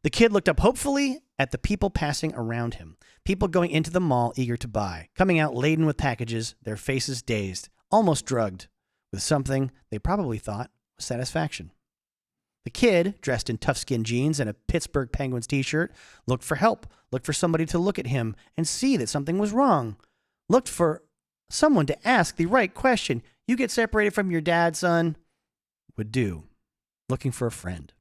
The kid looked up hopefully at the people passing around him. People going into the mall eager to buy, coming out laden with packages, their faces dazed, almost drugged, with something they probably thought was satisfaction. The kid, dressed in tough-skin jeans and a Pittsburgh Penguins t-shirt, looked for help, looked for somebody to look at him and see that something was wrong, looked for someone to ask the right question. You get separated from your dad, son? Would do. Looking for a friend.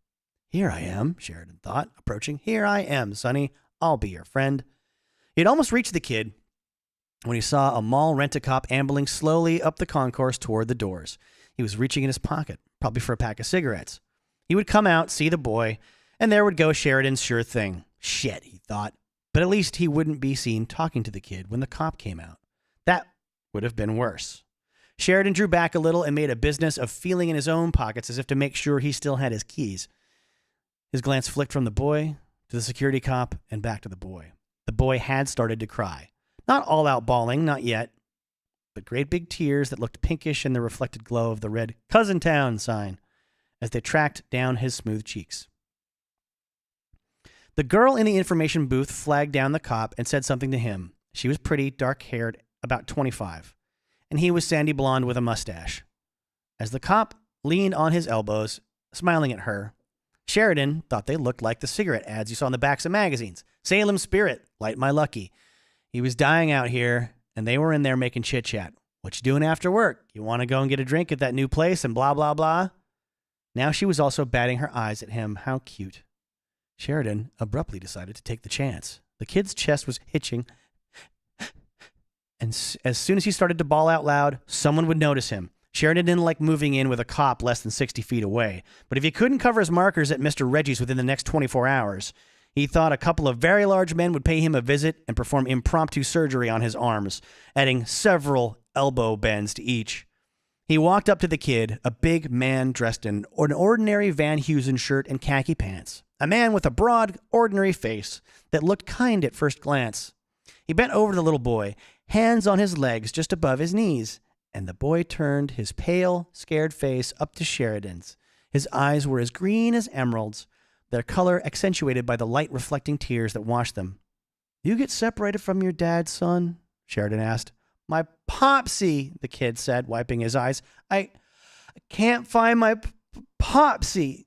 Here I am, Sheridan thought, approaching. Here I am, Sonny. I'll be your friend. He had almost reached the kid when he saw a mall rent-a-cop ambling slowly up the concourse toward the doors. He was reaching in his pocket, probably for a pack of cigarettes. He would come out, see the boy, and there would go Sheridan's sure thing. Shit, he thought. But at least he wouldn't be seen talking to the kid when the cop came out. That would have been worse. Sheridan drew back a little and made a business of feeling in his own pockets as if to make sure he still had his keys. His glance flicked from the boy to the security cop and back to the boy. The boy had started to cry. Not all out bawling, not yet, but great big tears that looked pinkish in the reflected glow of the red Cousin Town sign as they tracked down his smooth cheeks. The girl in the information booth flagged down the cop and said something to him. She was pretty, dark-haired, about 25, and he was sandy blonde with a mustache. As the cop leaned on his elbows, smiling at her, Sheridan thought they looked like the cigarette ads you saw in the backs of magazines. Salem Spirit, Light My Lucky. He was dying out here, and they were in there making chit-chat. What you doing after work? You want to go and get a drink at that new place and blah, blah, blah? Now she was also batting her eyes at him. How cute. Sheridan abruptly decided to take the chance. The kid's chest was hitching, and as soon as he started to bawl out loud, someone would notice him. Sheridan didn't like moving in with a cop less than 60 feet away, but if he couldn't cover his markers at Mr. Reggie's within the next 24 hours, he thought a couple of very large men would pay him a visit and perform impromptu surgery on his arms, adding several elbow bends to each. He walked up to the kid, a big man dressed in an ordinary Van Heusen shirt and khaki pants, a man with a broad, ordinary face that looked kind at first glance. He bent over to the little boy, hands on his legs just above his knees, and the boy turned his pale, scared face up to Sheridan's. His eyes were as green as emeralds, their color accentuated by the light-reflecting tears that washed them. You get separated from your dad, son? Sheridan asked. My popsy, the kid said, wiping his eyes. I can't find my popsy.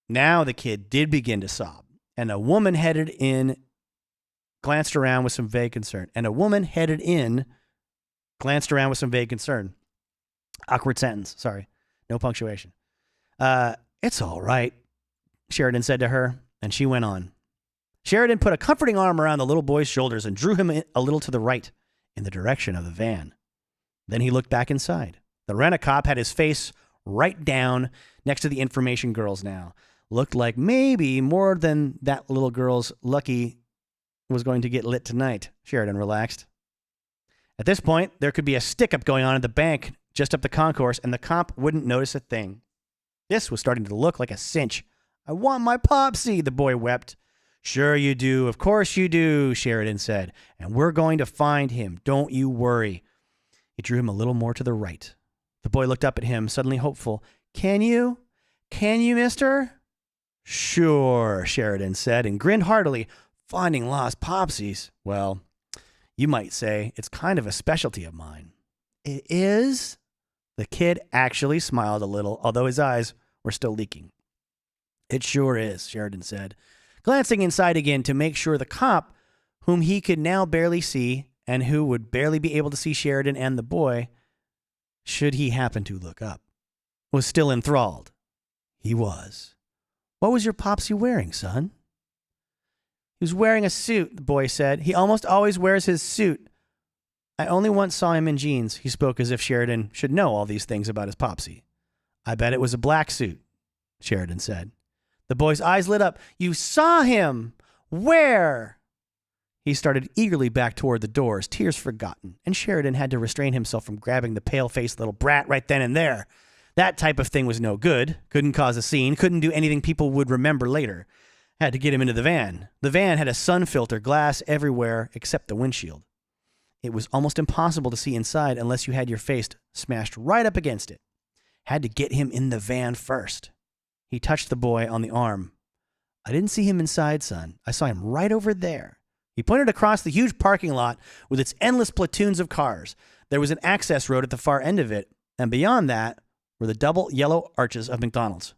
Now the kid did begin to sob, and a woman headed in glanced around with some vague concern. Awkward sentence. Sorry. No punctuation. It's all right, Sheridan said to her, and she went on. Sheridan put a comforting arm around the little boy's shoulders and drew him a little to the right, in the direction of the van. Then he looked back inside. The rent-a-cop had his face right down next to the information girl's now. Looked like maybe more than that little girl's lucky was going to get lit tonight. Sheridan relaxed. At this point, there could be a stick-up going on at the bank just up the concourse, and the cop wouldn't notice a thing. This was starting to look like a cinch. I want my popsy, the boy wept. Sure you do. Of course you do, Sheridan said. And we're going to find him. Don't you worry. He drew him a little more to the right. The boy looked up at him, suddenly hopeful. Can you? Can you, mister? Sure, Sheridan said, and grinned heartily. Finding lost popsies. Well, you might say it's kind of a specialty of mine. It is? The kid actually smiled a little, although his eyes were still leaking. It sure is, Sheridan said, glancing inside again to make sure the cop, whom he could now barely see, and who would barely be able to see Sheridan and the boy, should he happen to look up, was still enthralled. He was. What was your popsy wearing, son? He was wearing a suit, the boy said. He almost always wears his suit. I only once saw him in jeans. He spoke as if Sheridan should know all these things about his popsy. I bet it was a black suit, Sheridan said. The boy's eyes lit up. You saw him! Where? He started eagerly back toward the doors, tears forgotten, and Sheridan had to restrain himself from grabbing the pale-faced little brat right then and there. That type of thing was no good, couldn't cause a scene, couldn't do anything people would remember later. Had to get him into the van. The van had a sun filter, glass everywhere except the windshield. It was almost impossible to see inside unless you had your face smashed right up against it. Had to get him in the van first. He touched the boy on the arm. I didn't see him inside, son. I saw him right over there. He pointed across the huge parking lot with its endless platoons of cars. There was an access road at the far end of it, and beyond that were the double yellow arches of McDonald's.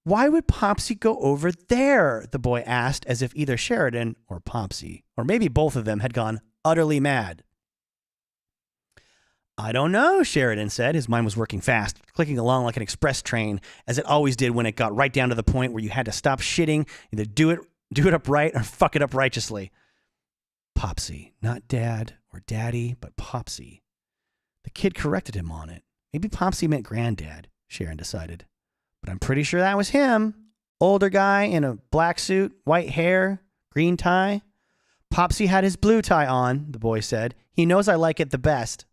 Why would Popsy go over there? The boy asked, as if either Sheridan or Popsy, or maybe both of them, had gone utterly mad. I don't know, Sheridan said. His mind was working fast, clicking along like an express train, as it always did when it got right down to the point where you had to stop shitting, either do it up right or fuck it up righteously. Popsy, not Dad or Daddy, but Popsy. The kid corrected him on it. Maybe Popsy meant Granddad, Sharon decided. But I'm pretty sure that was him. Older guy in a black suit, white hair, green tie. Popsy had his blue tie on, the boy said. He knows I like it the best.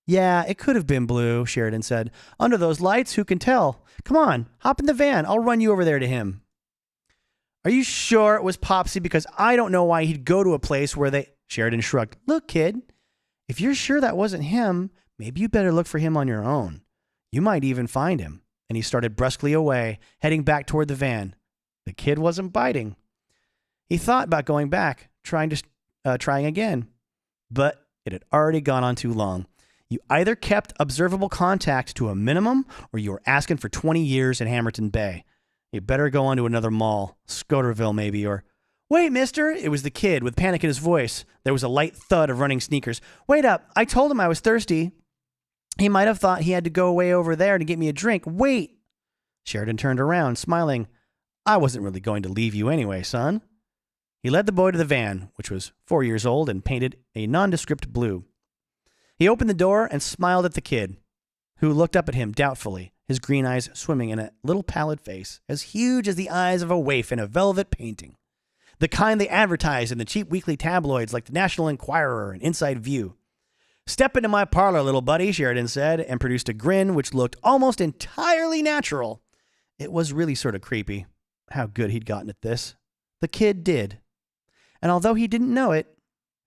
Yeah, it could have been blue, Sheridan said. Under those lights, who can tell? Come on, hop in the van. I'll run you over there to him. Are you sure it was Popsy? Because I don't know why he'd go to a place where they... Sheridan shrugged. Look, kid, if you're sure that wasn't him, maybe you better look for him on your own. You might even find him. And he started brusquely away, heading back toward the van. The kid wasn't biting. He thought about going back, trying again. But it had already gone on too long. You either kept observable contact to a minimum, or you were asking for 20 years in Hamilton Bay. You better go on to another mall, Scotterville maybe, or... Wait, mister! It was the kid, with panic in his voice. There was a light thud of running sneakers. Wait up! I told him I was thirsty. He might have thought he had to go way over there to get me a drink. Wait! Sheridan turned around, smiling. I wasn't really going to leave you anyway, son. He led the boy to the van, which was 4 years old and painted a nondescript blue. He opened the door and smiled at the kid, who looked up at him doubtfully, his green eyes swimming in a little pallid face, as huge as the eyes of a waif in a velvet painting. The kind they advertised in the cheap weekly tabloids like the National Enquirer and Inside View. Step into my parlor, little buddy, Sheridan said, and produced a grin which looked almost entirely natural. It was really sort of creepy how good he'd gotten at this. The kid did. And although he didn't know it,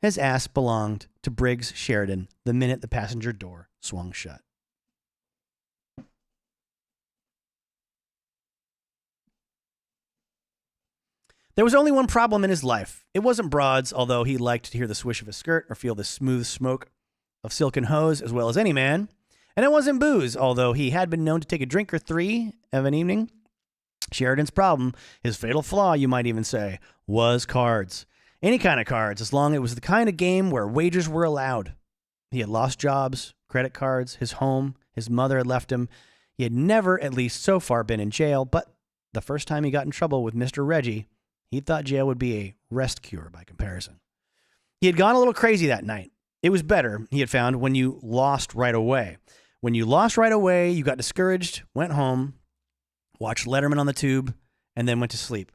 his ass belonged to Briggs Sheridan the minute the passenger door swung shut. There was only one problem in his life. It wasn't broads, although he liked to hear the swish of a skirt or feel the smooth smoke of silken hose as well as any man. And it wasn't booze, although he had been known to take a drink or three of an evening. Sheridan's problem, his fatal flaw, you might even say, was cards. Any kind of cards, as long as it was the kind of game where wagers were allowed. He had lost jobs, credit cards, his home, his mother had left him. He had never, at least so far, been in jail, but the first time he got in trouble with Mr. Reggie, he thought jail would be a rest cure by comparison. He had gone a little crazy that night. It was better, he had found, when you lost right away. When you lost right away, you got discouraged, went home, watched Letterman on the tube, and then went to sleep.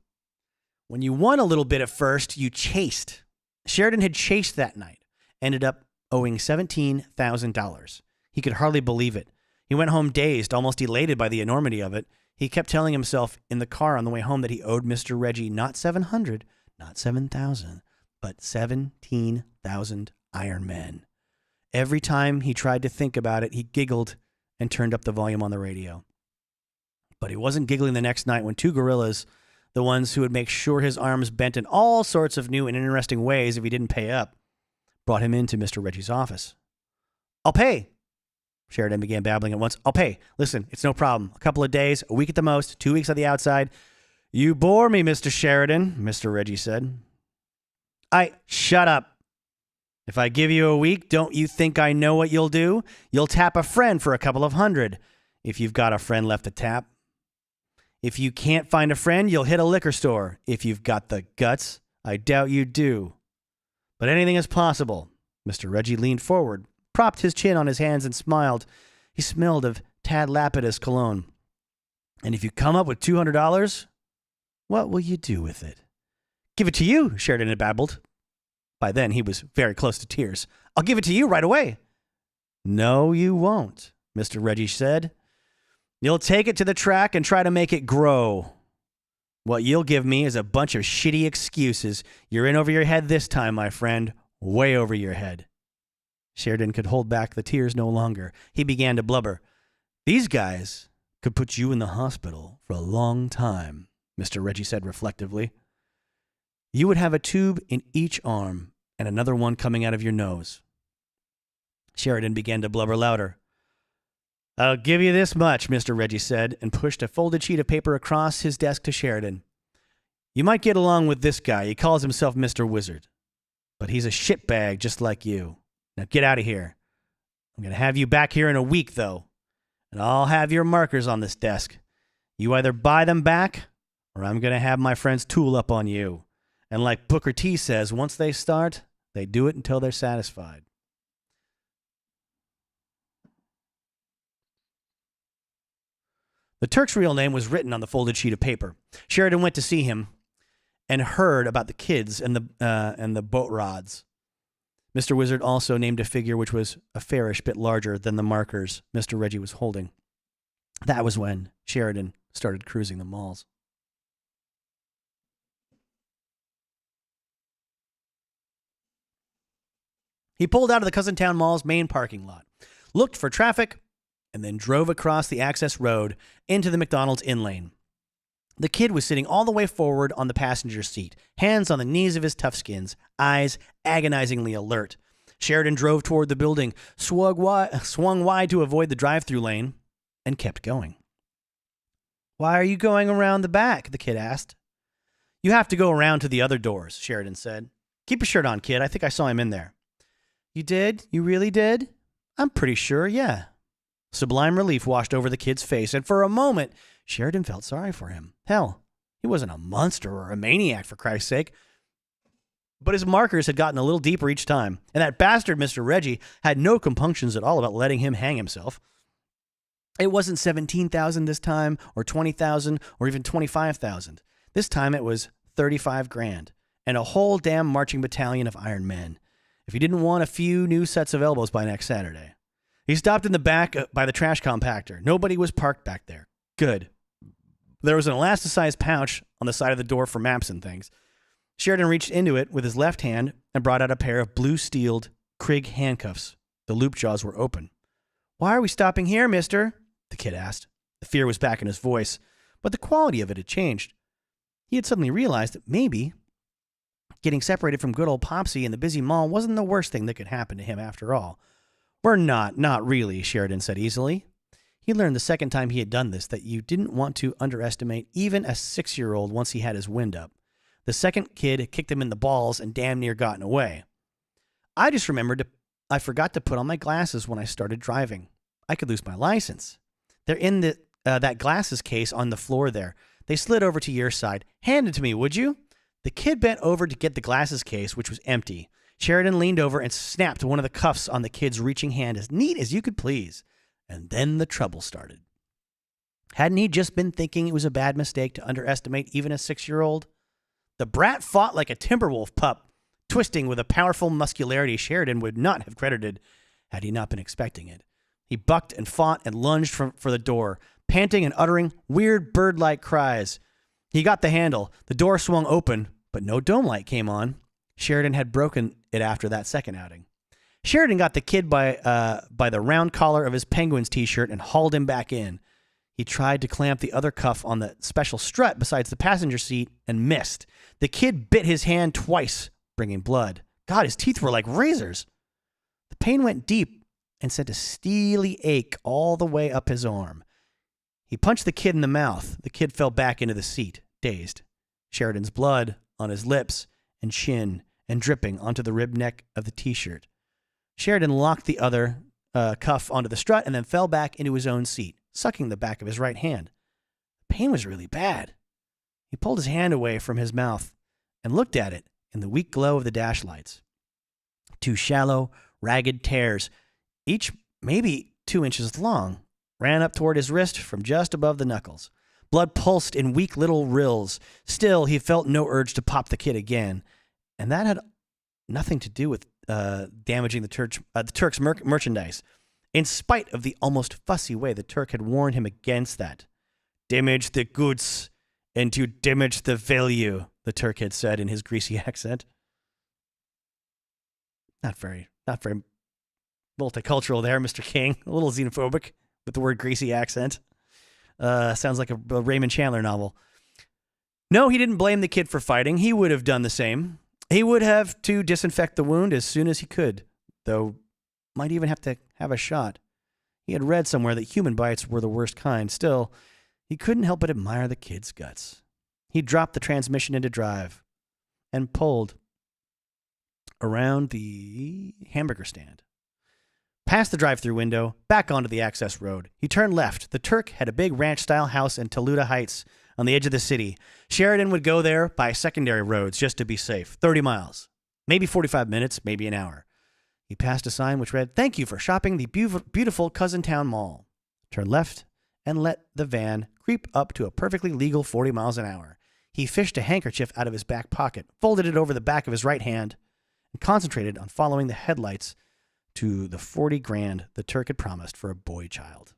When you won a little bit at first, you chased. Sheridan had chased that night, ended up owing $17,000. He could hardly believe it. He went home dazed, almost elated by the enormity of it. He kept telling himself in the car on the way home that he owed Mr. Reggie not 700, not 7,000, but 17,000 Iron Men. Every time he tried to think about it, he giggled and turned up the volume on the radio. But he wasn't giggling the next night when two gorillas, the ones who would make sure his arms bent in all sorts of new and interesting ways if he didn't pay up, brought him into Mr. Reggie's office. I'll pay. Sheridan began babbling at once. I'll pay. Listen, it's no problem. A couple of days, a week at the most, 2 weeks on the outside. You bore me, Mr. Sheridan, Mr. Reggie said. Shut up. If I give you a week, don't you think I know what you'll do? You'll tap a friend for a couple of $100, if you've got a friend left to tap. If you can't find a friend, you'll hit a liquor store. If you've got the guts, I doubt you do. But anything is possible. Mr. Reggie leaned forward, propped his chin on his hands, and smiled. He smelled of Tad Lapidus cologne. And if you come up with $200, what will you do with it? Give it to you, Sheridan had babbled. By then, he was very close to tears. I'll give it to you right away. No, you won't, Mr. Reggie said. You'll take it to the track and try to make it grow. What you'll give me is a bunch of shitty excuses. You're in over your head this time, my friend. Way over your head. Sheridan could hold back the tears no longer. He began to blubber. These guys could put you in the hospital for a long time, Mr. Reggie said reflectively. You would have a tube in each arm and another one coming out of your nose. Sheridan began to blubber louder. I'll give you this much, Mr. Reggie said, and pushed a folded sheet of paper across his desk to Sheridan. You might get along with this guy. He calls himself Mr. Wizard. But he's a shitbag just like you. Now get out of here. I'm going to have you back here in a week, though. And I'll have your markers on this desk. You either buy them back, or I'm going to have my friends tool up on you. And like Booker T says, once they start, they do it until they're satisfied. The Turk's real name was written on the folded sheet of paper. Sheridan went to see him and heard about the kids and the boat rods. Mr. Wizard also named a figure which was a fairish bit larger than the markers Mr. Reggie was holding. That was when Sheridan started cruising the malls. He pulled out of the Cousintown Mall's main parking lot, looked for traffic, and then drove across the access road into the McDonald's in lane. The kid was sitting all the way forward on the passenger seat, hands on the knees of his toughskins, eyes agonizingly alert. Sheridan drove toward the building, swung wide to avoid the drive-through lane, and kept going. Why are you going around the back? The kid asked. You have to go around to the other doors, Sheridan said. Keep your shirt on, kid. I think I saw him in there. You did? You really did? I'm pretty sure, yeah. Sublime relief washed over the kid's face, and for a moment, Sheridan felt sorry for him. Hell, he wasn't a monster or a maniac, for Christ's sake. But his markers had gotten a little deeper each time, and that bastard Mr. Reggie had no compunctions at all about letting him hang himself. It wasn't $17,000 this time, or $20,000, or even $25,000. This time it was $35,000, and a whole damn marching battalion of Iron Men. If he didn't want a few new sets of elbows by next Saturday. He stopped in the back by the trash compactor. Nobody was parked back there. Good. There was an elasticized pouch on the side of the door for maps and things. Sheridan reached into it with his left hand and brought out a pair of blue-steeled Krig handcuffs. The loop jaws were open. Why are we stopping here, mister? The kid asked. The fear was back in his voice, but the quality of it had changed. He had suddenly realized that maybe getting separated from good old Popsy in the busy mall wasn't the worst thing that could happen to him after all. We're not really, Sheridan said easily. He learned the second time he had done this that you didn't want to underestimate even a 6-year-old once he had his wind up. The second kid kicked him in the balls and damn near gotten away. I just remembered I forgot to put on my glasses when I started driving. I could lose my license. They're in that glasses case on the floor there. They slid over to your side. Hand it to me, would you? The kid bent over to get the glasses case, which was empty. Sheridan leaned over and snapped one of the cuffs on the kid's reaching hand as neat as you could please. And then the trouble started. Hadn't he just been thinking it was a bad mistake to underestimate even a 6-year-old? The brat fought like a Timberwolf pup, twisting with a powerful muscularity Sheridan would not have credited had he not been expecting it. He bucked and fought and lunged for the door, panting and uttering weird bird-like cries. He got the handle. The door swung open, but no dome light came on. Sheridan had broken it after that second outing. Sheridan got the kid by the round collar of his Penguins t-shirt and hauled him back in. He tried to clamp the other cuff on the special strut besides the passenger seat and missed. The kid bit his hand twice, bringing blood. God, his teeth were like razors. The pain went deep and sent a steely ache all the way up his arm. He punched the kid in the mouth. The kid fell back into the seat, dazed. Sheridan's blood on his lips and chin and dripping onto the rib neck of the t-shirt. Sheridan locked the other cuff onto the strut and then fell back into his own seat, sucking the back of his right hand. The pain was really bad. He pulled his hand away from his mouth and looked at it in the weak glow of the dash lights. Two shallow, ragged tears, each maybe 2 inches long, ran up toward his wrist from just above the knuckles. Blood pulsed in weak little rills. Still, he felt no urge to pop the kid again, and that had nothing to do with damaging the Turk's merchandise, in spite of the almost fussy way the Turk had warned him against that. "Damage the goods, and you damage the value," the Turk had said in his greasy accent. Not very multicultural there, Mr. King. A little xenophobic with the word greasy accent. Sounds like a Raymond Chandler novel. No, he didn't blame the kid for fighting. He would have done the same. He would have to disinfect the wound as soon as he could, though might even have to have a shot. He had read somewhere that human bites were the worst kind. Still, he couldn't help but admire the kid's guts. He dropped the transmission into drive and pulled around the hamburger stand. Past the drive-thru window, back onto the access road. He turned left. The Turk had a big ranch-style house in Toluca Heights on the edge of the city. Sheridan would go there by secondary roads just to be safe. 30 miles. Maybe 45 minutes, maybe an hour. He passed a sign which read, "Thank you for shopping the beautiful Cousin Town Mall." Turned left and let the van creep up to a perfectly legal 40 miles an hour. He fished a handkerchief out of his back pocket, folded it over the back of his right hand, and concentrated on following the headlights to the 40 grand the Turk had promised for a boy child.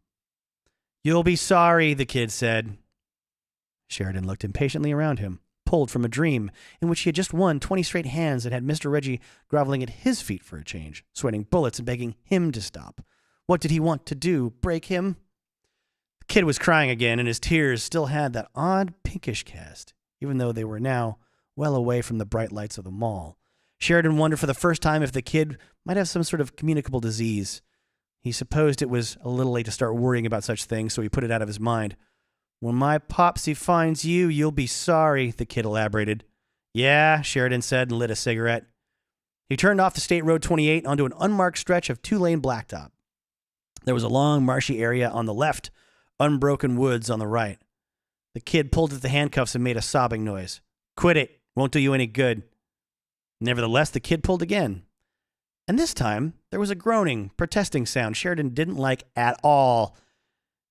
"You'll be sorry," the kid said. Sheridan looked impatiently around him, pulled from a dream in which he had just won 20 straight hands and had Mr. Reggie groveling at his feet for a change, sweating bullets and begging him to stop. What did he want to do? Break him? The kid was crying again, and his tears still had that odd pinkish cast, even though they were now well away from the bright lights of the mall. Sheridan wondered for the first time if the kid might have some sort of communicable disease. He supposed it was a little late to start worrying about such things, so he put it out of his mind. "When my popsy finds you, you'll be sorry," the kid elaborated. "Yeah," Sheridan said and lit a cigarette. He turned off the State Road 28 onto an unmarked stretch of 2-lane blacktop. There was a long, marshy area on the left, unbroken woods on the right. The kid pulled at the handcuffs and made a sobbing noise. "Quit it. Won't do you any good." Nevertheless, the kid pulled again. And this time, there was a groaning, protesting sound Sheridan didn't like at all.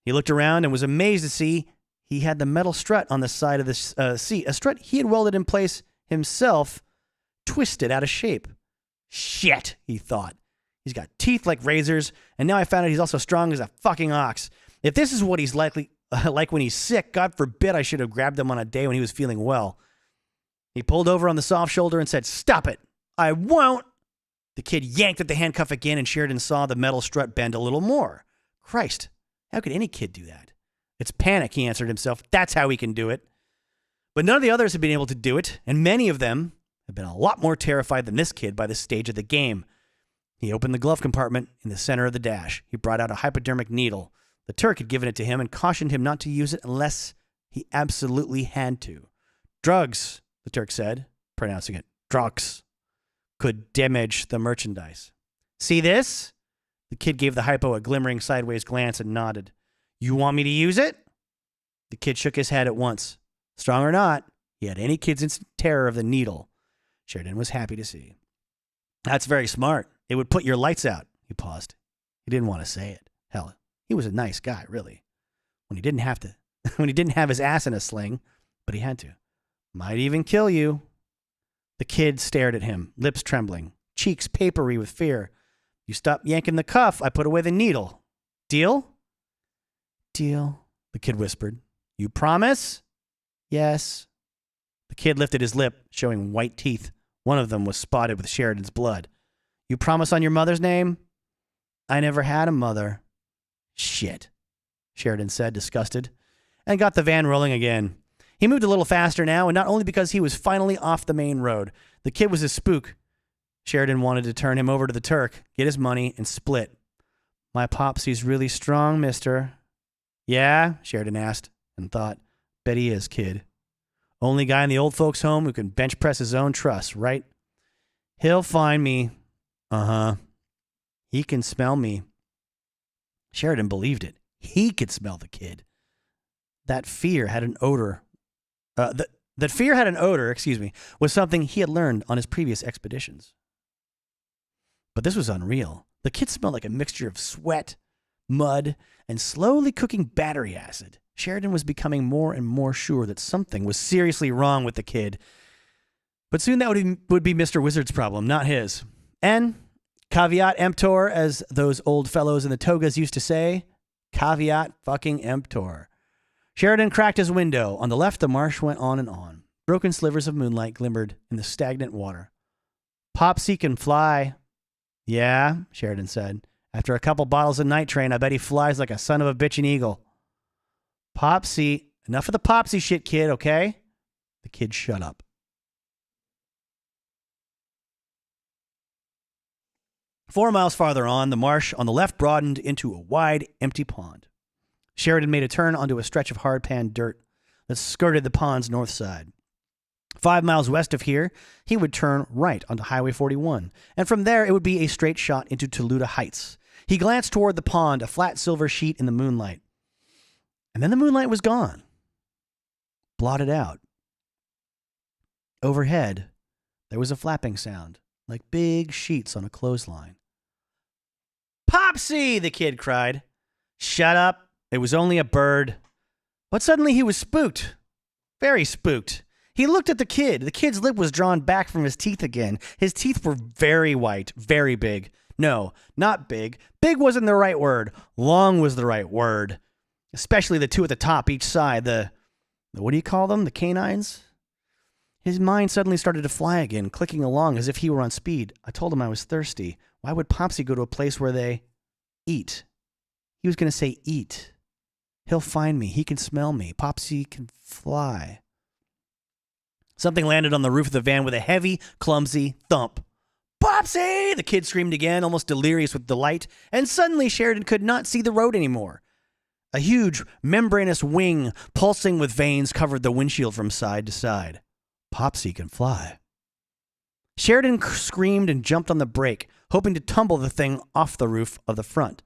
He looked around and was amazed to see he had the metal strut on the side of the seat, a strut he had welded in place himself, twisted out of shape. "Shit," he thought. "He's got teeth like razors, and now I found out he's also strong as a fucking ox. If this is what he's like when he's sick, God forbid I should have grabbed him on a day when he was feeling well." He pulled over on the soft shoulder and said, "Stop it. I won't." The kid yanked at the handcuff again, and Sheridan saw the metal strut bend a little more. Christ, how could any kid do that? "It's panic," he answered himself. "That's how he can do it." But none of the others had been able to do it, and many of them had been a lot more terrified than this kid by this stage of the game. He opened the glove compartment in the center of the dash. He brought out a hypodermic needle. The Turk had given it to him and cautioned him not to use it unless he absolutely had to. "Drugs," the Turk said, pronouncing it drugs, "could damage the merchandise. See this?" The kid gave the hypo a glimmering sideways glance and nodded. "You want me to use it?" The kid shook his head at once. Strong or not, he had any kid's instant terror of the needle. Sheridan was happy to see. "That's very smart. It would put your lights out." He paused. He didn't want to say it. Hell, he was a nice guy, really. When he didn't have his ass in a sling, but he had to. "Might even kill you." The kid stared at him, lips trembling, cheeks papery with fear. "You stop yanking the cuff, I put away the needle. Deal?" "Deal," the kid whispered. "You promise?" "Yes." The kid lifted his lip, showing white teeth. One of them was spotted with Sheridan's blood. "You promise on your mother's name?" "I never had a mother." "Shit," Sheridan said, disgusted, and got the van rolling again. He moved a little faster now, and not only because he was finally off the main road. The kid was a spook. Sheridan wanted to turn him over to the Turk, get his money, and split. "My popsy's really strong, mister." "Yeah?" Sheridan asked, and thought, "Bet he is, kid. Only guy in the old folks' home who can bench press his own truss, right?" "He'll find me." "Uh-huh. He can smell me." Sheridan believed it. He could smell the kid. That fear had an odor. Was something he had learned on his previous expeditions. But this was unreal. The kid smelled like a mixture of sweat, mud, and slowly cooking battery acid. Sheridan was becoming more and more sure that something was seriously wrong with the kid. But soon that would be Mr. Wizard's problem, not his. And caveat emptor, as those old fellows in the togas used to say, caveat fucking emptor. Sheridan cracked his window. On the left, the marsh went on and on. Broken slivers of moonlight glimmered in the stagnant water. Popsy can fly. Yeah, Sheridan said. After a couple bottles of night train, I bet he flies like a son of a bitchin' eagle. Popsy, enough of the Popsy shit, kid, okay? The kid shut up. Four miles farther on, the marsh on the left broadened into a wide, empty pond. Sheridan made a turn onto a stretch of hard-pan dirt that skirted the pond's north side. 5 miles west of here, he would turn right onto Highway 41, and from there it would be a straight shot into Toluta Heights. He glanced toward the pond, a flat silver sheet in the moonlight. And then the moonlight was gone. Blotted out. Overhead, there was a flapping sound, like big sheets on a clothesline. Popsy! The kid cried. Shut up. It was only a bird. But suddenly he was spooked. Very spooked. He looked at the kid. The kid's lip was drawn back from his teeth again. His teeth were very white, very big. No, not big. Big wasn't the right word. Long was the right word. Especially the two at the top, each side. The what do you call them? The canines? His mind suddenly started to fly again, clicking along as if he were on speed. I told him I was thirsty. Why would Popsy go to a place where they eat? He was going to say eat. He'll find me. He can smell me. Popsy can fly. Something landed on the roof of the van with a heavy, clumsy thump. Popsy! The kid screamed again, almost delirious with delight, and suddenly Sheridan could not see the road anymore. A huge, membranous wing, pulsing with veins, covered the windshield from side to side. Popsy can fly. Sheridan screamed and jumped on the brake, hoping to tumble the thing off the roof of the front.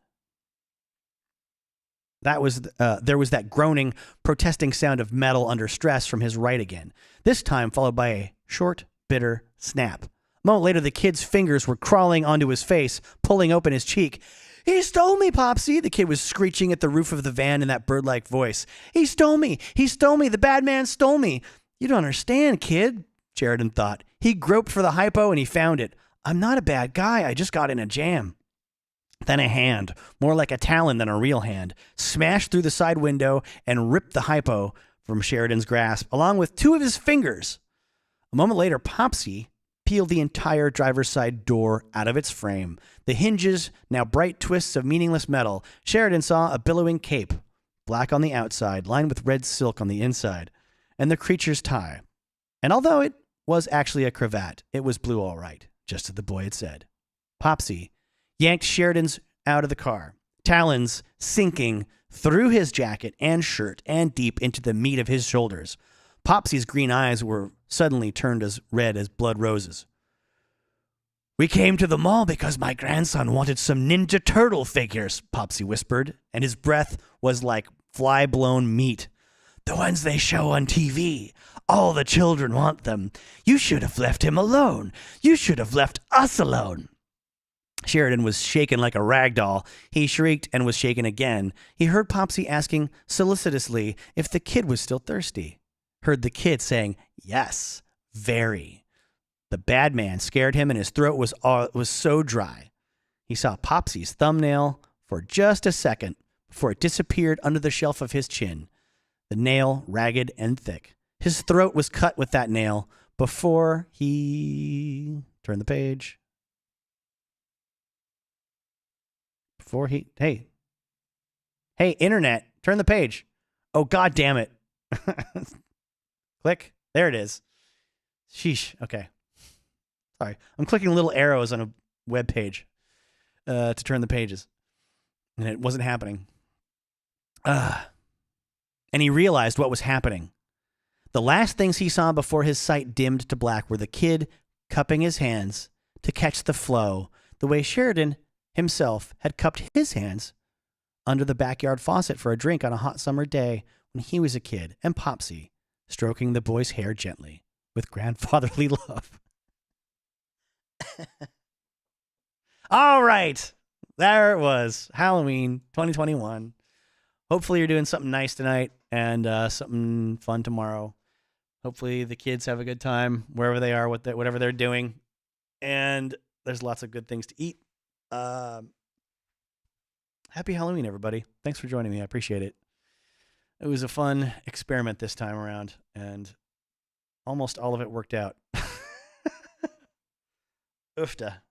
There was that groaning, protesting sound of metal under stress from his right again, this time followed by a short, bitter snap. A moment later, the kid's fingers were crawling onto his face, pulling open his cheek. He stole me, Popsy! The kid was screeching at the roof of the van in that bird-like voice. He stole me! He stole me! The bad man stole me! You don't understand, kid, Sheridan thought. He groped for the hypo and he found it. I'm not a bad guy. I just got in a jam. Then a hand, more like a talon than a real hand, smashed through the side window and ripped the hypo from Sheridan's grasp, along with two of his fingers. A moment later, Popsy peeled the entire driver's side door out of its frame. The hinges, now bright twists of meaningless metal. Sheridan saw a billowing cape, black on the outside, lined with red silk on the inside, and the creature's tie. And although it was actually a cravat, it was blue all right, just as the boy had said. Popsy yanked Sheridan's out of the car, talons sinking through his jacket and shirt and deep into the meat of his shoulders. Popsy's green eyes were suddenly turned as red as blood roses. We came to the mall because my grandson wanted some Ninja Turtle figures, Popsy whispered, and his breath was like fly-blown meat. The ones they show on TV. All the children want them. You should have left him alone. You should have left us alone. Sheridan was shaken like a rag doll. He shrieked and was shaken again. He heard Popsy asking solicitously if the kid was still thirsty. Heard the kid saying, yes, very. The bad man scared him and his throat was so dry. He saw Popsy's thumbnail for just a second before it disappeared under the shelf of his chin. The nail ragged and thick. His throat was cut with that nail before he turned the page. Hey, internet, turn the page. Oh, God damn it. Click. There it is. Sheesh. Okay. Sorry. I'm clicking little arrows on a web page to turn the pages. And it wasn't happening. And he realized what was happening. The last things he saw before his sight dimmed to black were the kid cupping his hands to catch the flow, the way Sheridan himself had cupped his hands under the backyard faucet for a drink on a hot summer day when he was a kid, and Popsy stroking the boy's hair gently with grandfatherly love. All right. There it was. Halloween 2021. Hopefully you're doing something nice tonight and something fun tomorrow. Hopefully the kids have a good time wherever they are, whatever they're doing. And there's lots of good things to eat. Happy Halloween, everybody. Thanks for joining me. I appreciate it. It was a fun experiment this time around, and almost all of it worked out. Oofta.